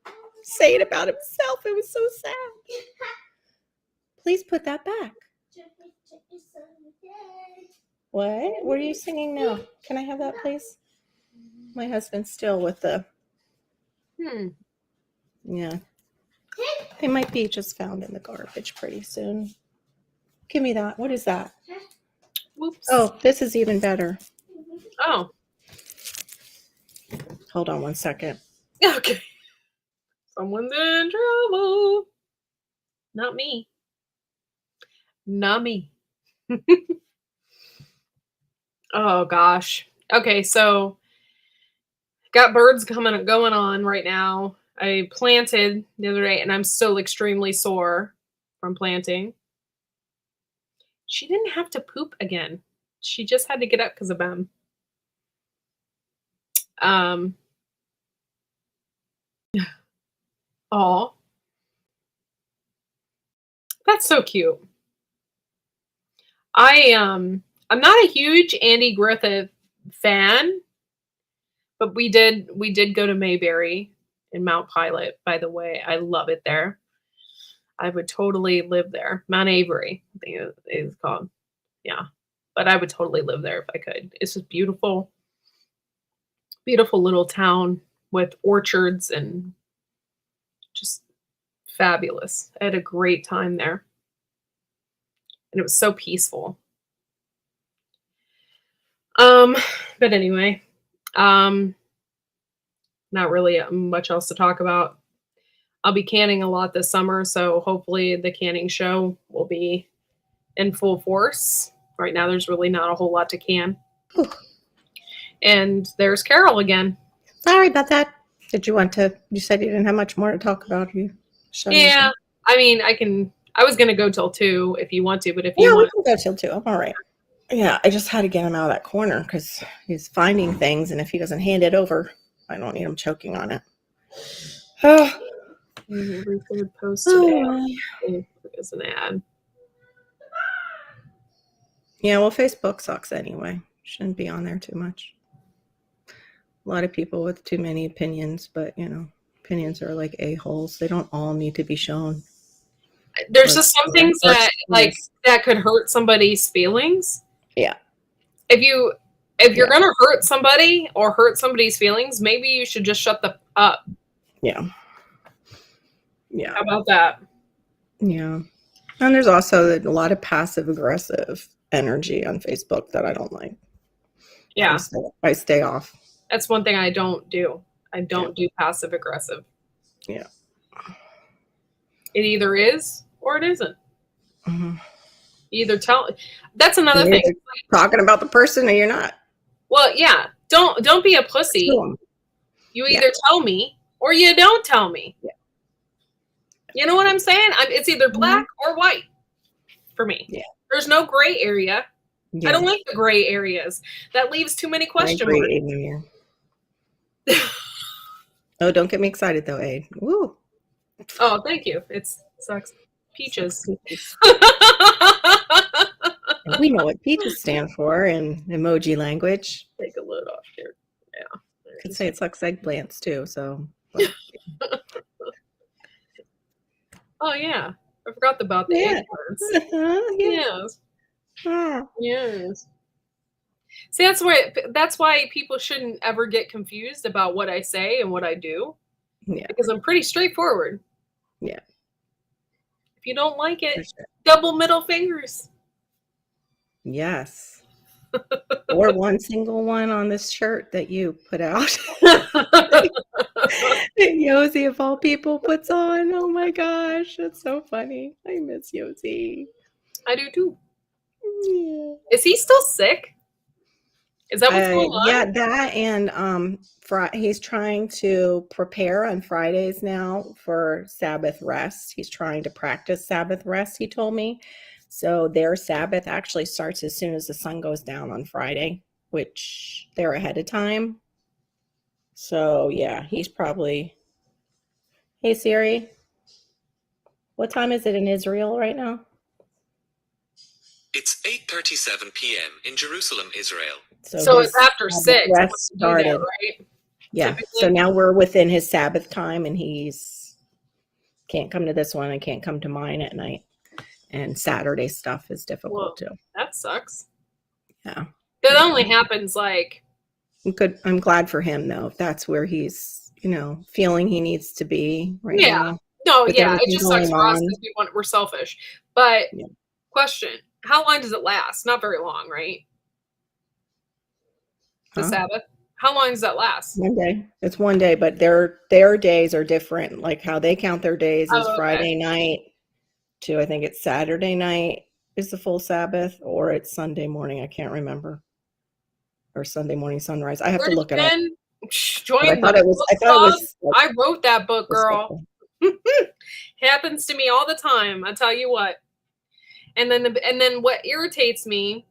say it about himself. It was so sad. Please put that back. What? What are you singing now? Can I have that, please? My husband's still with the... Yeah. They might be just found in the garbage pretty soon. Give me that. What is that? Whoops. Oh, this is even better. Oh. Hold on one second. Okay. Someone's in trouble. Not me. Not me. Oh, gosh. Okay, so got birds going on right now. I planted the other day, and I'm still extremely sore from planting. She didn't have to poop again. She just had to get up because of them. Aw. That's so cute. I'm not a huge Andy Griffith fan, but we did go to Mayberry in Mount Pilot, by the way. I love it there. I would totally live there. Mount Avery, I think it is called. Yeah. But I would totally live there if I could. It's just beautiful. Beautiful little town with orchards and just fabulous. I had a great time there. And it was so peaceful. But anyway, not really much else to talk about. I'll be canning a lot this summer, so hopefully the canning show will be in full force. Right now, there's really not a whole lot to can. And there's Carol again. Sorry about that. You said you didn't have much more to talk about. Yeah, I mean, I was going to go till 2 if you want to, but if you want. We can go till 2. I'm all right. Yeah, I just had to get him out of that corner because he's finding things, and if he doesn't hand it over, I don't need him choking on it. Oh. Post today as an ad. Yeah, well, Facebook sucks anyway. Shouldn't be on there too much. A lot of people with too many opinions, but opinions are like a-holes. They don't all need to be shown. There's just some things that could hurt somebody's feelings. Yeah. If you're gonna hurt somebody or hurt somebody's feelings, maybe you should just shut the up. Yeah. Yeah. How about that? Yeah. And there's also a lot of passive aggressive energy on Facebook that I don't like. Yeah. I stay off. That's one thing I don't do. I don't do passive aggressive. Yeah. It either is or it isn't. Mm-hmm. That's another thing. Talking about the person or you're not. Well, yeah. Don't be a pussy. You either tell me or you don't tell me. Yeah. You know what I'm saying? It's either black or white for me. Yeah. There's no gray area. Yeah. I don't like the gray areas. That leaves too many question marks. Oh, don't get me excited though, Aid. Woo. Oh, thank you. It sucks. Peaches. We know what peaches stand for in emoji language. Take a lid off here. Yeah. Could say it sucks eggplants too, so. Oh yeah. I forgot about the eggplants. Yes. Yes. See, that's why people shouldn't ever get confused about what I say and what I do. Yeah. Because I'm pretty straightforward. Yeah. If you don't like it, double middle fingers. Yes. Or one single one on this shirt that you put out. Yosi, of all people, puts on. Oh my gosh, that's so funny. I miss Yosi. I do too. Yeah. Is he still sick? Is that what's going on? Yeah, that and he's trying to prepare on Fridays now for Sabbath rest. He's trying to practice Sabbath rest, he told me. So their Sabbath actually starts as soon as the sun goes down on Friday, which they're ahead of time. So yeah, he's probably. Hey Siri, what time is it in Israel right now? It's 8:37 p.m. in Jerusalem, Israel. So it's his after 6. rest when you do started. that, right? Yeah. Typically? So now we're within his Sabbath time, and he's can't come to this one and can't come to mine at night. And Saturday stuff is difficult too. That sucks. Yeah. That only happens like. Good. I'm glad for him though. If that's where he's, feeling he needs to be right now. No, with yeah, it everything just sucks going for us on. because we're selfish. But Yeah. question: how long does it last? Not very long, right? The Huh? Sabbath. How long does that last? 1 day. It's 1 day, but their days are different. Like how they count their days is Oh, okay. Friday night to I think it's Saturday night is the full Sabbath, or it's Sunday morning. I can't remember. Or Sunday morning sunrise. I have to look it up. Join I thought the it was. I book thought it club. was. I wrote that book, girl. respectful. Happens to me all the time. I tell you what. And then what irritates me,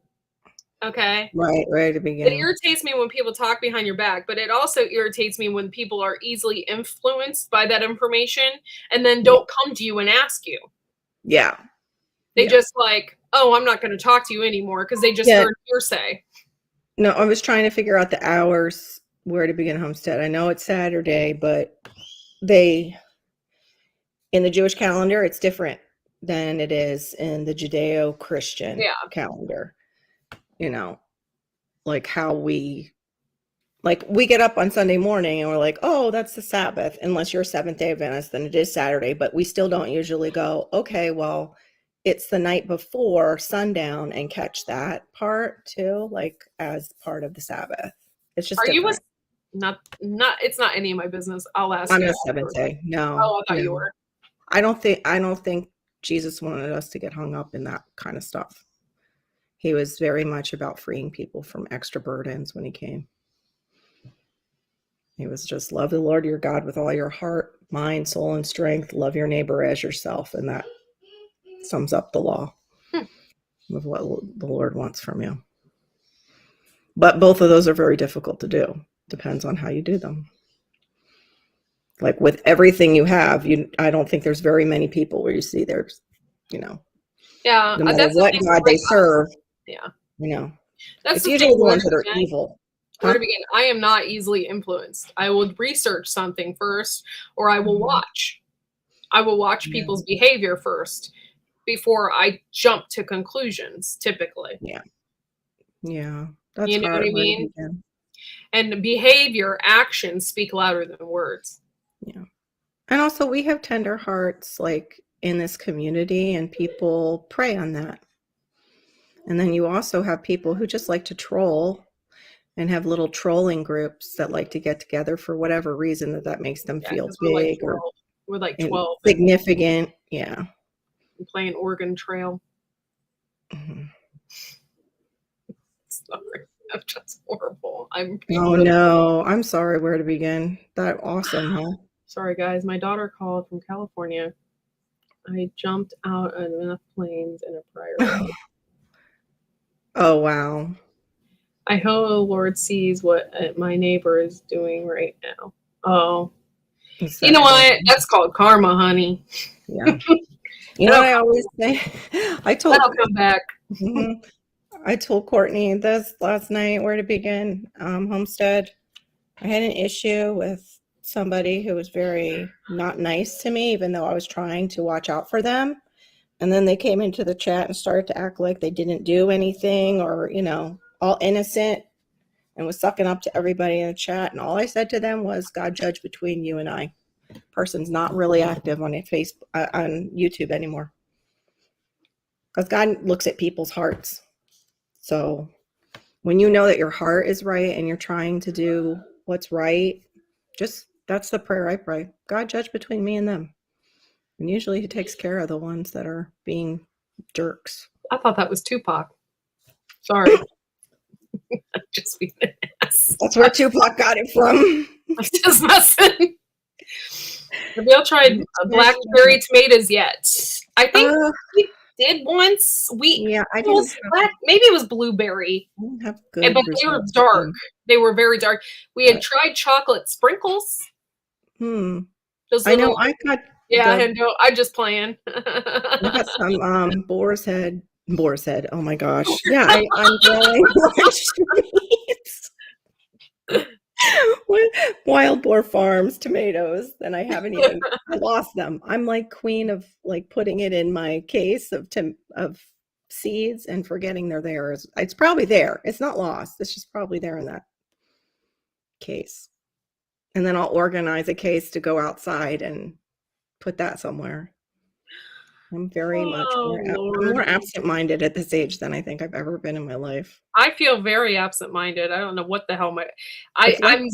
okay? Right at the It beginning. irritates me when people talk behind your back, but it also irritates me when people are easily influenced by that information and then don't come to you and ask you. Yeah. They just like, oh, I'm not going to talk to you anymore because they just heard hearsay. No, I was trying to figure out the hours where to begin Homestead. I know it's Saturday, but in the Jewish calendar, it's different than it is in the Judeo-Christian calendar. Like how we get up on Sunday morning and we're like, oh, that's the Sabbath. Unless you're a Seventh-day Adventist, then it is Saturday. But we still don't usually go, okay, well, it's the night before sundown and catch that part too, like as part of the Sabbath. It's just different. Not it's not any of my business. I'll ask I'm you. a Seventh-day. No. Oh, I thought you were. I don't think Jesus wanted us to get hung up in that kind of stuff. He was very much about freeing people from extra burdens when he came. He was just love the Lord your God with all your heart, mind, soul, and strength. Love your neighbor as yourself. And that sums up the law of what the Lord wants from you. But both of those are very difficult to do. Depends on how you do them. Like with everything you have, I don't think there's very many people where you see there's, no matter that's what God they serve. That's it's usually the ones that are evil. Where to begin? I am not easily influenced. I will research something first, or I will watch. I will watch people's behavior first before I jump to conclusions, typically. Yeah. That's you know hard, what I mean? And behavior, actions speak louder than words. Yeah. And also we have tender hearts like in this community, and people prey on that. And then you also have people who just like to troll and have little trolling groups that like to get together for whatever reason that makes them feel big we're like 12 significant. And playing Oregon Trail. Mm-hmm. Sorry, that's just horrible. No, I'm sorry. Where to begin? That awesome, huh? Sorry, guys. My daughter called from California. I jumped out of enough planes in a prior life. Oh, wow. I hope the Lord sees what my neighbor is doing right now. Oh, you know what? That's called karma, honey. Yeah. You know what I always say? That'll come back. I told Courtney this last night, where to begin, Homestead. I had an issue with somebody who was very not nice to me, even though I was trying to watch out for them. And then they came into the chat and started to act like they didn't do anything, or, all innocent, and was sucking up to everybody in the chat. And all I said to them was, God judge between you and I. Person's not really active on on YouTube anymore. Because God looks at people's hearts. So when you know that your heart is right and you're trying to do what's right, just That's the prayer I pray. God, judge between me and them. And usually he takes care of the ones that are being jerks. I thought that was Tupac. Sorry. Just being an ass. That's where Tupac got it from. Just messing. Have y'all tried blackberry tomatoes yet? I think we did once. Yeah, I it was maybe it was blueberry. I didn't have good But they were dark. They were very dark. We had tried chocolate sprinkles. I Little, know. I got. Yeah, I know. I'm just playing. I got some boar's head. Boar's head. Oh my gosh. Yeah, I'm growing Wild Boar Farms tomatoes, and I haven't even I lost them. I'm like queen of like putting it in my case of seeds and forgetting they're there. It's probably there. It's not lost. It's just probably there in that case. And then I'll organize a case to go outside and put that somewhere. I'm very much more absent-minded at this age than I think I've ever been in my life. I feel very absent-minded. I don't know what the hell I'm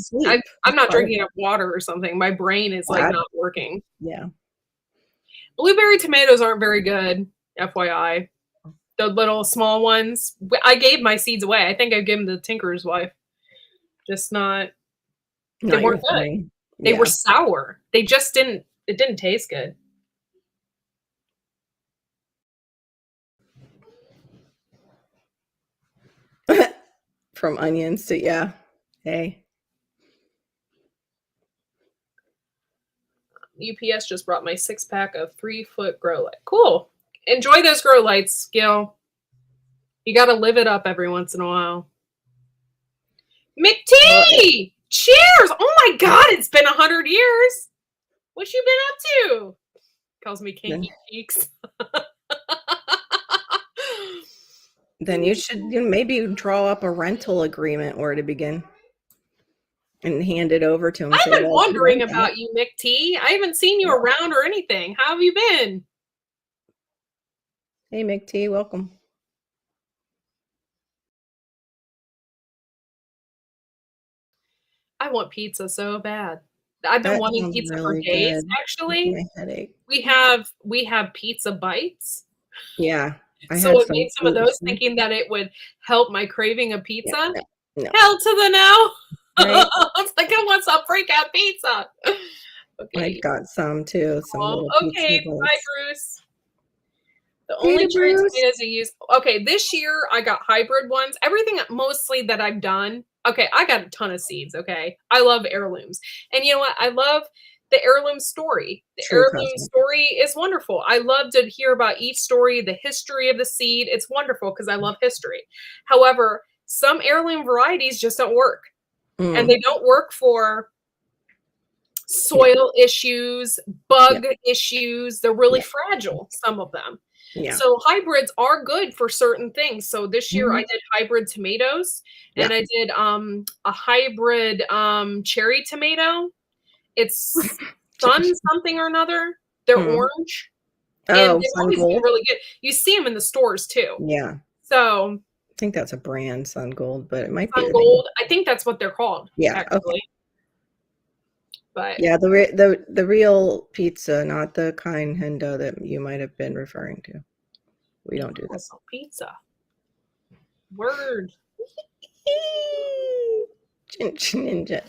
not drinking enough water or something. My brain is like not working. Yeah. Blueberry tomatoes aren't very good, FYI. The little small ones. I gave my seeds away. I think I gave them to the tinker's wife. Just not. They weren't good. They were sour. They just didn't. It didn't taste good. From onions to hey. UPS just brought my 6-pack of 3-foot grow light. Cool. Enjoy those grow lights, Gil. You got to live it up every once in a while. McT! Cheers! Oh my God, it's been 100 years. What you been up to? Calls me kinky cheeks. Then you should maybe draw up a rental agreement where to begin and hand it over to him. I've been wondering about you, McT. I haven't seen you around or anything. How have you been? Hey, McT, welcome. I want pizza so bad. I've been wanting pizza for days. Good. Actually, we have pizza bites. Yeah. So it made some of those thinking that it would help my craving of pizza. No. Hell to the no. Right. I was like, I want some breakout pizza. Okay. I got some too. Okay, bye, Bruce. The only cherry tomatoes I use. Okay, this year I got hybrid ones. Everything mostly that I've done. Okay, I got a ton of seeds. Okay, I love heirlooms, and you know what? I love the heirloom story. The heirloom story is wonderful. I love to hear about each story, the history of the seed. It's wonderful because I love history. However, some heirloom varieties just don't work. And they don't work for soil issues, bug issues. They're really fragile, some of them. Yeah. So hybrids are good for certain things. So this year I did hybrid tomatoes and I did a hybrid cherry tomato. It's sun something or another. They're orange. And they've always been really good. You see them in the stores too. Yeah. So I think that's a brand, Sun Gold, but it might be Sun Gold. I think that's what they're called. Yeah. Actually. Okay. But yeah, the real pizza, not the kind Hendo that you might have been referring to. We don't do this. Pizza. Word. Ninja.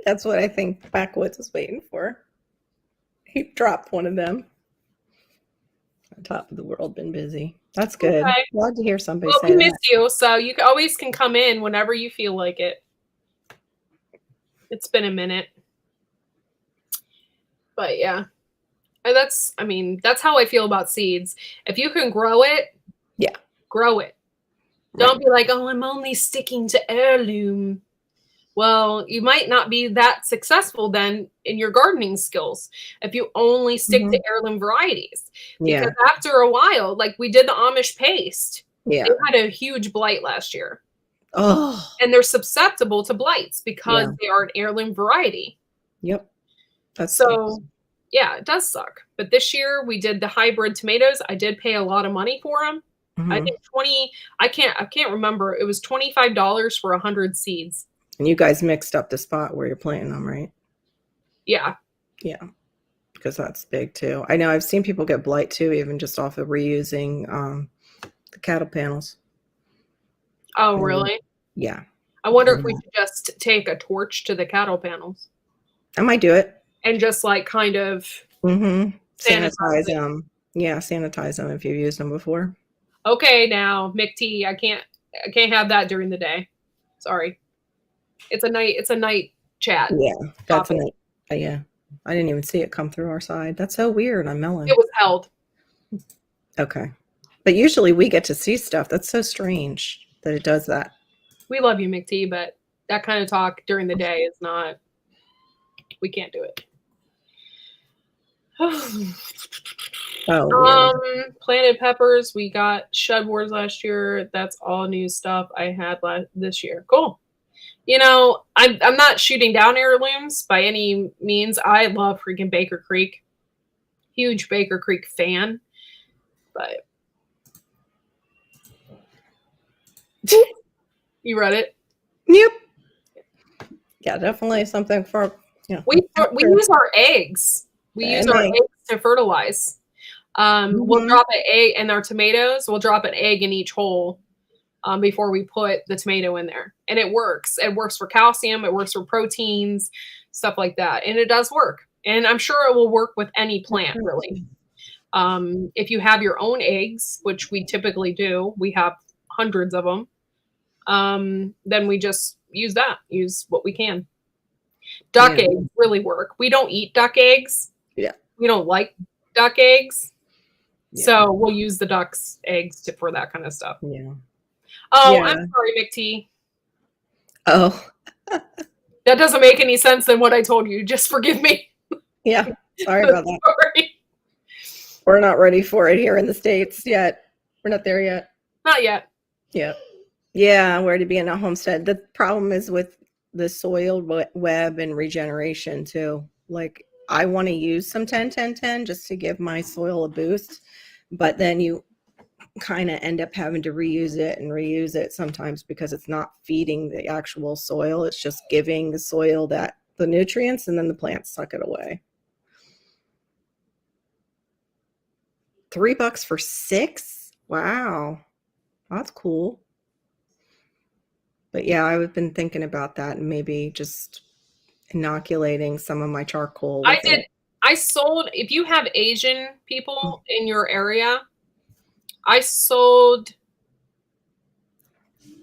That's what I think Backwoods was waiting for. He dropped one of them. On top of the world, been busy. That's good. Okay. Glad to hear somebody say that. We miss you, so you always can come in whenever you feel like it. It's been a minute. But yeah. And that's how I feel about seeds. If you can grow it, grow it. Don't be like, oh, I'm only sticking to heirloom. Well, you might not be that successful then in your gardening skills if you only stick to heirloom varieties. Because after a while, like we did the Amish paste, it had a huge blight last year. Oh. And they're susceptible to blights because they are an heirloom variety. Yep. That's so, yeah, it does suck. But this year we did the hybrid tomatoes. I did pay a lot of money for them. I think I can't remember. It was $25 for 100 seeds. And you guys mixed up the spot where you're planting them, right? Yeah. Yeah, because that's big too. I know I've seen people get blight too, even just off of reusing the cattle panels. Oh, And really? yeah, I wonder if we yeah. should just take a torch to the cattle panels I might do it. and just like kind of Mm-hmm. sanitize Sanitize it. them. Yeah, sanitize them if you've used them before. Okay, now McT, I can't have that during the day. Sorry. It's a night chat Yeah, that's a topic. nice. Yeah, I didn't even see it come through our side. That's so weird. I'm It melon. was held. Okay, but usually we get to see stuff. That's so strange that it does that. We love you, McT, but that kind of talk during the day is not, we can't do it. Oh, weird. Planted peppers. We got Shed Wars last year. That's all new stuff I had this year. Cool. You know, I'm not shooting down heirlooms by any means. I love freaking Baker Creek. Huge Baker Creek fan. But you read it? Yep. Yeah, definitely something for We use our eggs. We use our eggs to fertilize. We'll drop an egg in our tomatoes. We'll drop an egg in each hole before we put the tomato in there. And it works. It works for calcium. It works for proteins, stuff like that. And it does work. And I'm sure it will work with any plant, really. If you have your own eggs, which we typically do, we have hundreds of them, then we just use what we can. Duck eggs really work. We don't eat duck eggs. Yeah. We don't like duck eggs. Yeah. So we'll use the duck's eggs for that kind of stuff. Yeah. Oh, Yeah. I'm sorry, McT. Oh. That doesn't make any sense than what I told you. Just forgive me. Yeah. Sorry about that. Sorry. We're not ready for it here in the States yet. We're not there yet. Not yet. Yeah. Yeah, we're to be in a homestead. The problem is with the soil web and regeneration too. Like I want to use some 10-10-10 just to give my soil a boost, but then you kind of end up having to reuse it sometimes because it's not feeding the actual soil. It's just giving the soil the nutrients and then the plants suck it away. $3 for 6? Wow. That's cool. But yeah, I've been thinking about that and maybe just inoculating some of my charcoal. I sold, if you have Asian people in your area, I sold,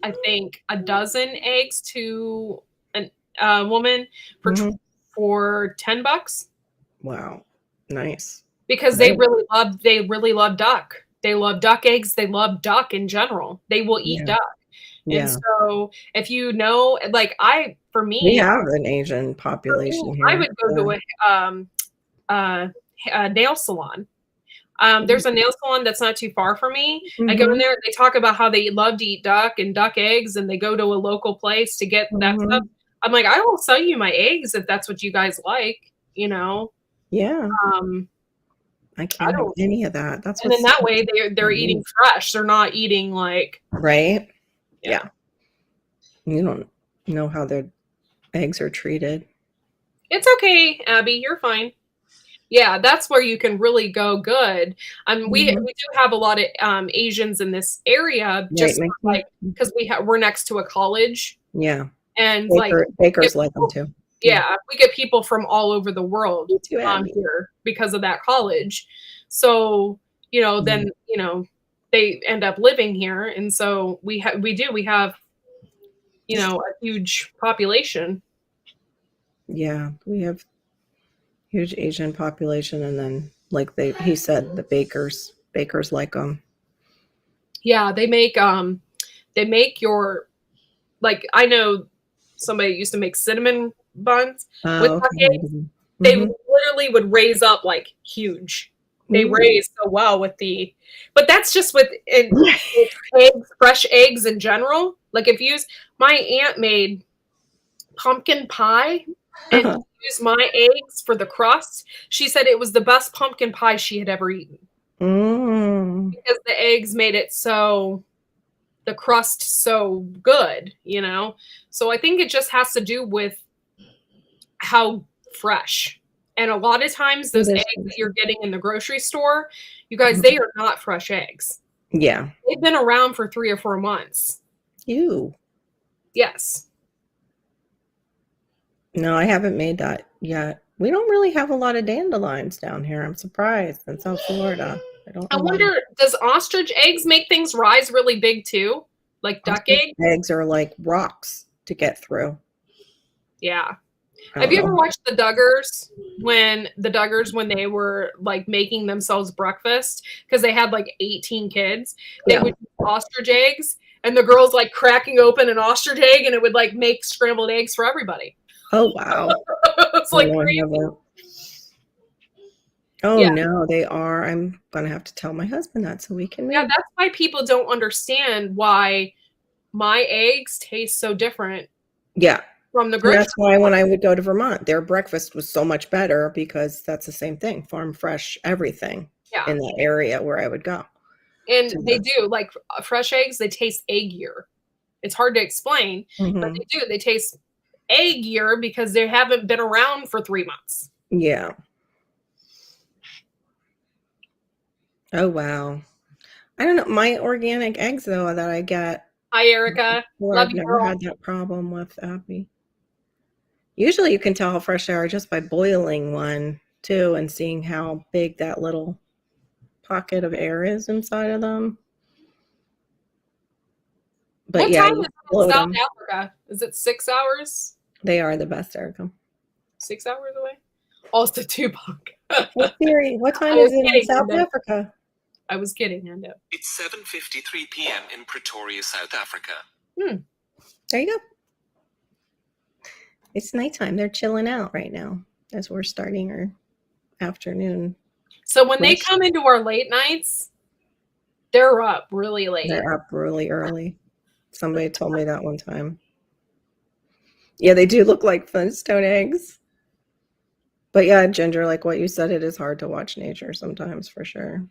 I think, a dozen eggs to a woman for $10. Wow. Nice. Because they really love duck. They love duck eggs. They love duck in general. They will eat duck. Yeah. And so if you know, like we have an Asian population here. I would go to a nail salon. There's a nail salon that's not too far from me. I go in there, they talk about how they love to eat duck and duck eggs, and they go to a local place to get that stuff. I'm like, I will sell you my eggs if that's what you guys like, you know? Yeah. I can't have any of that. That's and then that way they're eating fresh. They're not eating like right. Yeah. You don't know how their eggs are treated. It's okay, Abby. You're fine. Yeah, that's where you can really go good. We do have a lot of Asians in this area, just like because we're next to a college. Yeah, and bakers like them too. Yeah, we get people from all over the world here because of that college. So then they end up living here, and so we have a huge population. Yeah, we have huge Asian population, and then he said the bakers like them. Yeah, they make your, like, I know somebody used to make cinnamon buns with duck eggs. They literally would raise up like huge. They raise so well but that's just with eggs, fresh eggs in general. Like my aunt made pumpkin pie and used my eggs for the crust. She said it was the best pumpkin pie she had ever eaten. Because the eggs made it the crust so good, So I think it just has to do with how fresh. And a lot of times those It is eggs fresh. that you're getting in the grocery store, you guys, they are not fresh eggs. Yeah. They've been around for 3 or 4 months. Ew. Yes. No, I haven't made that yet. We don't really have a lot of dandelions down here. I'm surprised in South Florida. I don't I know why. wonder, does ostrich eggs make things rise really big too? Like duck Ostrich eggs? eggs are like rocks to get through. Yeah. I Have don't you ever know. watched the Duggars when they were like making themselves breakfast because they had like 18 kids? They Yeah. would use ostrich eggs, and the girls like cracking open an ostrich egg, and it would like make scrambled eggs for everybody. Oh, wow. It's like No, I crazy. haven't. Oh, Yeah. no, they are. I'm going to have to tell my husband that so we can Yeah, make. that's why people don't understand why my eggs taste so different Yeah. from the And grocery that's why when I would go to Vermont, their breakfast was so much better because that's the same thing, farm fresh everything Yeah. in that area where I would go. And So they do, like fresh eggs, they taste eggier. It's hard to explain, but Mhm. they do. They taste eggier because they haven't been around for 3 months. Yeah. Oh, wow. I don't know. My organic eggs, though, that I get, Hi, Erica. well, Love I've you, never girl. had that problem with Abby. Usually you can tell how fresh they are just by boiling one, too, and seeing how big that little pocket of air is inside of them. But What yeah, time you is it in float South them. Africa? Is it 6 hours? They are the best, Erica. 6 hours away? Oh, it's the Tupac. Hey, Siri, what time I is was it in kidding, South Hendo. Africa? I was kidding, Hendo. It's 7:53 p.m. in Pretoria, South Africa. There you go. It's nighttime. They're chilling out right now as we're starting our afternoon. So when they Rush. come into our late nights, they're up really late. They're up really early. Somebody told me that one time. Yeah, they do look like Flintstone eggs. But yeah, Ginger, like what you said, it is hard to watch nature sometimes for sure.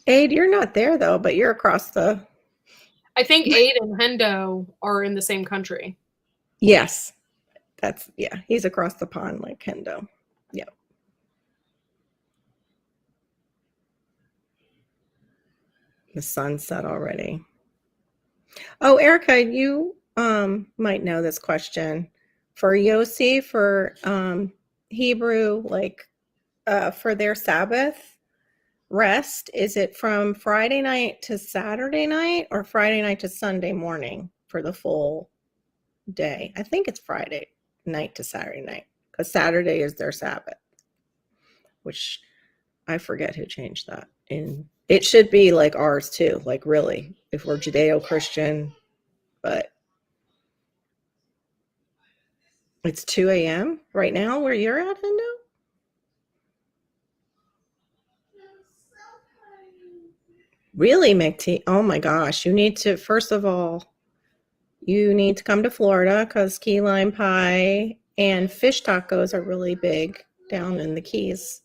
Aid, you're not there though, but you're across the. I think Aid and Hendo are in the same country. Yes, yeah. He's across the pond like Kendo. Yeah. The sun's set already. Oh, Erica, you might know this question. For Yossi, for Hebrew, like for their Sabbath rest, is it from Friday night to Saturday night or Friday night to Sunday morning for the full day? I think it's Friday night to Saturday night because Saturday is their Sabbath, which I forget who changed that. And it should be like ours too, like really, if we're Judeo-Christian, but it's 2 a.m. right now where you're at, Hendo? Really, McT? Oh my gosh. You need to, first of all, you need to come to Florida because key lime pie and fish tacos are really big down in the Keys.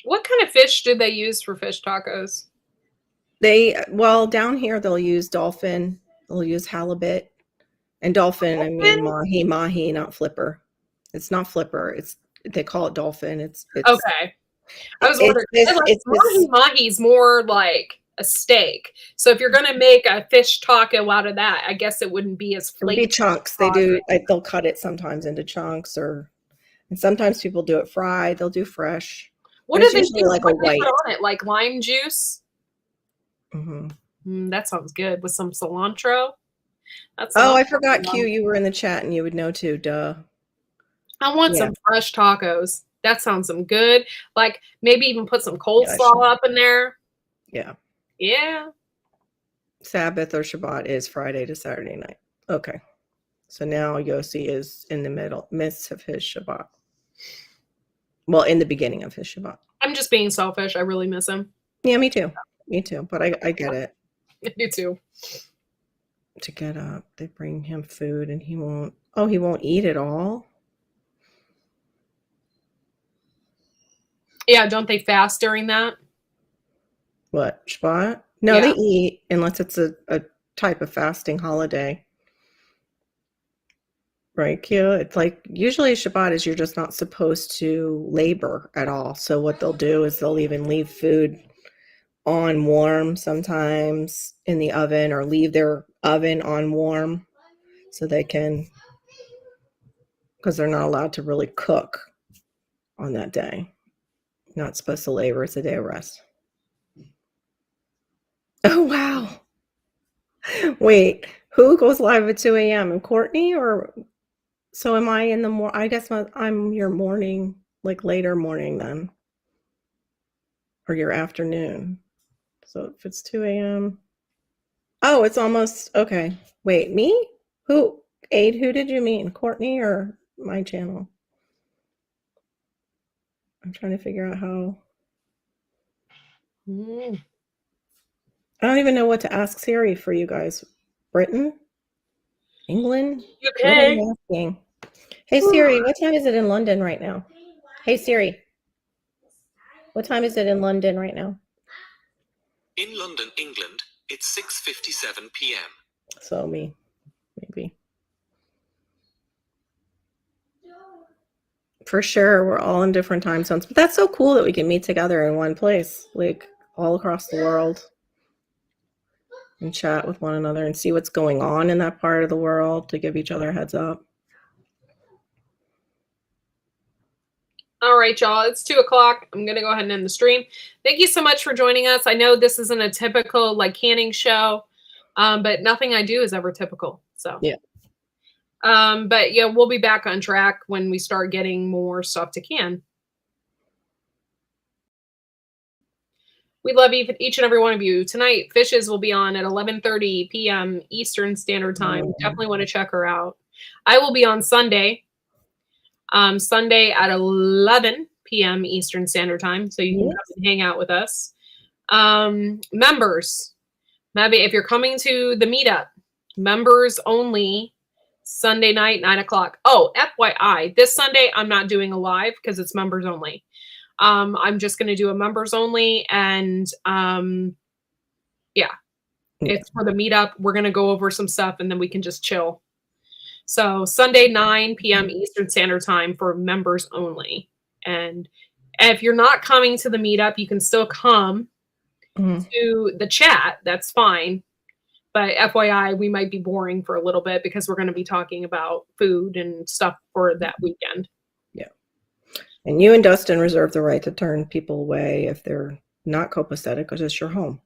What kind of fish do they use for fish tacos? Well, down here they'll use dolphin, they'll use halibut. And dolphin, I mean mahi, not flipper. It's not flipper. They call it dolphin. It's Okay. I was wondering. Mahi's more like a steak. So if you're gonna make a fish taco out of that, I guess it wouldn't be as it would be flaky. chunks. They'll cut it sometimes into chunks, and sometimes people do it fried. They'll do fresh. What But do it's they usually do? like What a do they white. put on it? Like lime juice? Mm-hmm. That sounds good with some cilantro. Oh, I forgot, Q. You were in the chat and you would know too. Duh. I want some fresh tacos. That sounds some good. Like maybe even put some coleslaw up in there. Yeah. Yeah. Sabbath or Shabbat is Friday to Saturday night. Okay. So now Yossi is in the midst of his Shabbat. Well, in the beginning of his Shabbat. I'm just being selfish. I really miss him. Yeah, me too. Me too. But I get it. You too. To get up, they bring him food and he won't eat it all. Yeah, don't they fast during that? What, Shabbat? No, they eat unless it's a type of fasting holiday. Right, Q? It's like usually Shabbat is you're just not supposed to labor at all. So what they'll do is they'll even leave food on warm sometimes in the oven, or leave their oven on warm so they can, because they're not allowed to really cook on that day. Not supposed to labor. It's a day of rest. Oh, wow. Wait, who goes live at 2 a.m.? Courtney, or so am I in the morning? I guess I'm your morning, like later morning then, or your afternoon. So if it's 2 a.m. Oh, it's almost, okay. Wait, me? Who? Aid, who did you mean? Courtney or my channel? I'm trying to figure out how. I don't even know what to ask Siri for you guys. Britain? England? UK. What am I asking? Hey Siri, what time is it in London right now? Hey Siri, what time is it in London right now? In London, England, it's 6:57 p.m. So me, maybe. For sure, we're all in different time zones, but that's so cool that we can meet together in one place, like all across the world, and chat with one another and see what's going on in that part of the world, to give each other a heads up. All right, y'all. It's 2 o'clock. I'm going to go ahead and end the stream. Thank you so much for joining us. I know this isn't a typical like canning show, but nothing I do is ever typical. So yeah. But yeah, we'll be back on track when we start getting more stuff to can. We love each and every one of you. Tonight, Fishes will be on at 11:30 p.m. Eastern Standard Time. Definitely want to check her out. I will be on Sunday. Sunday at 11 p.m. Eastern Standard Time, so you can come and hang out with us. Members, maybe if you're coming to the meetup, members only, Sunday night, 9 o'clock. Oh, FYI, this Sunday I'm not doing a live because it's members only. I'm just going to do a members only, and it's for the meetup. We're going to go over some stuff, and then we can just chill. So Sunday, 9 p.m. Eastern Standard Time for members only. And if you're not coming to the meetup, you can still come to the chat. That's fine. But FYI, we might be boring for a little bit because we're going to be talking about food and stuff for that weekend. Yeah. And you and Dustin reserve the right to turn people away if they're not copacetic, because it's your home.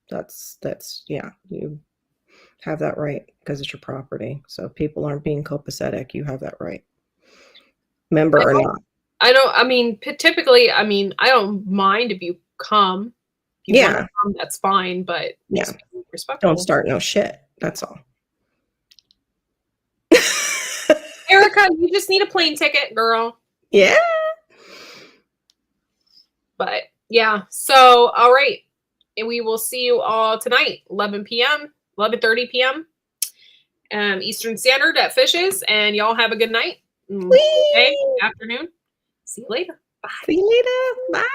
That's yeah, you have that right because it's your property. So if people aren't being copacetic, you have that right. Member or not. Typically, I don't mind if you come. If you want to come, that's fine, but just be respectful. Don't start no shit. That's all. Erica, you just need a plane ticket, girl. Yeah. But yeah, so all right. And we will see you all tonight, 11:30 p.m. Eastern Standard at Fishes. And y'all have a good night. Okay, afternoon. See you later. Bye. See you later. Bye.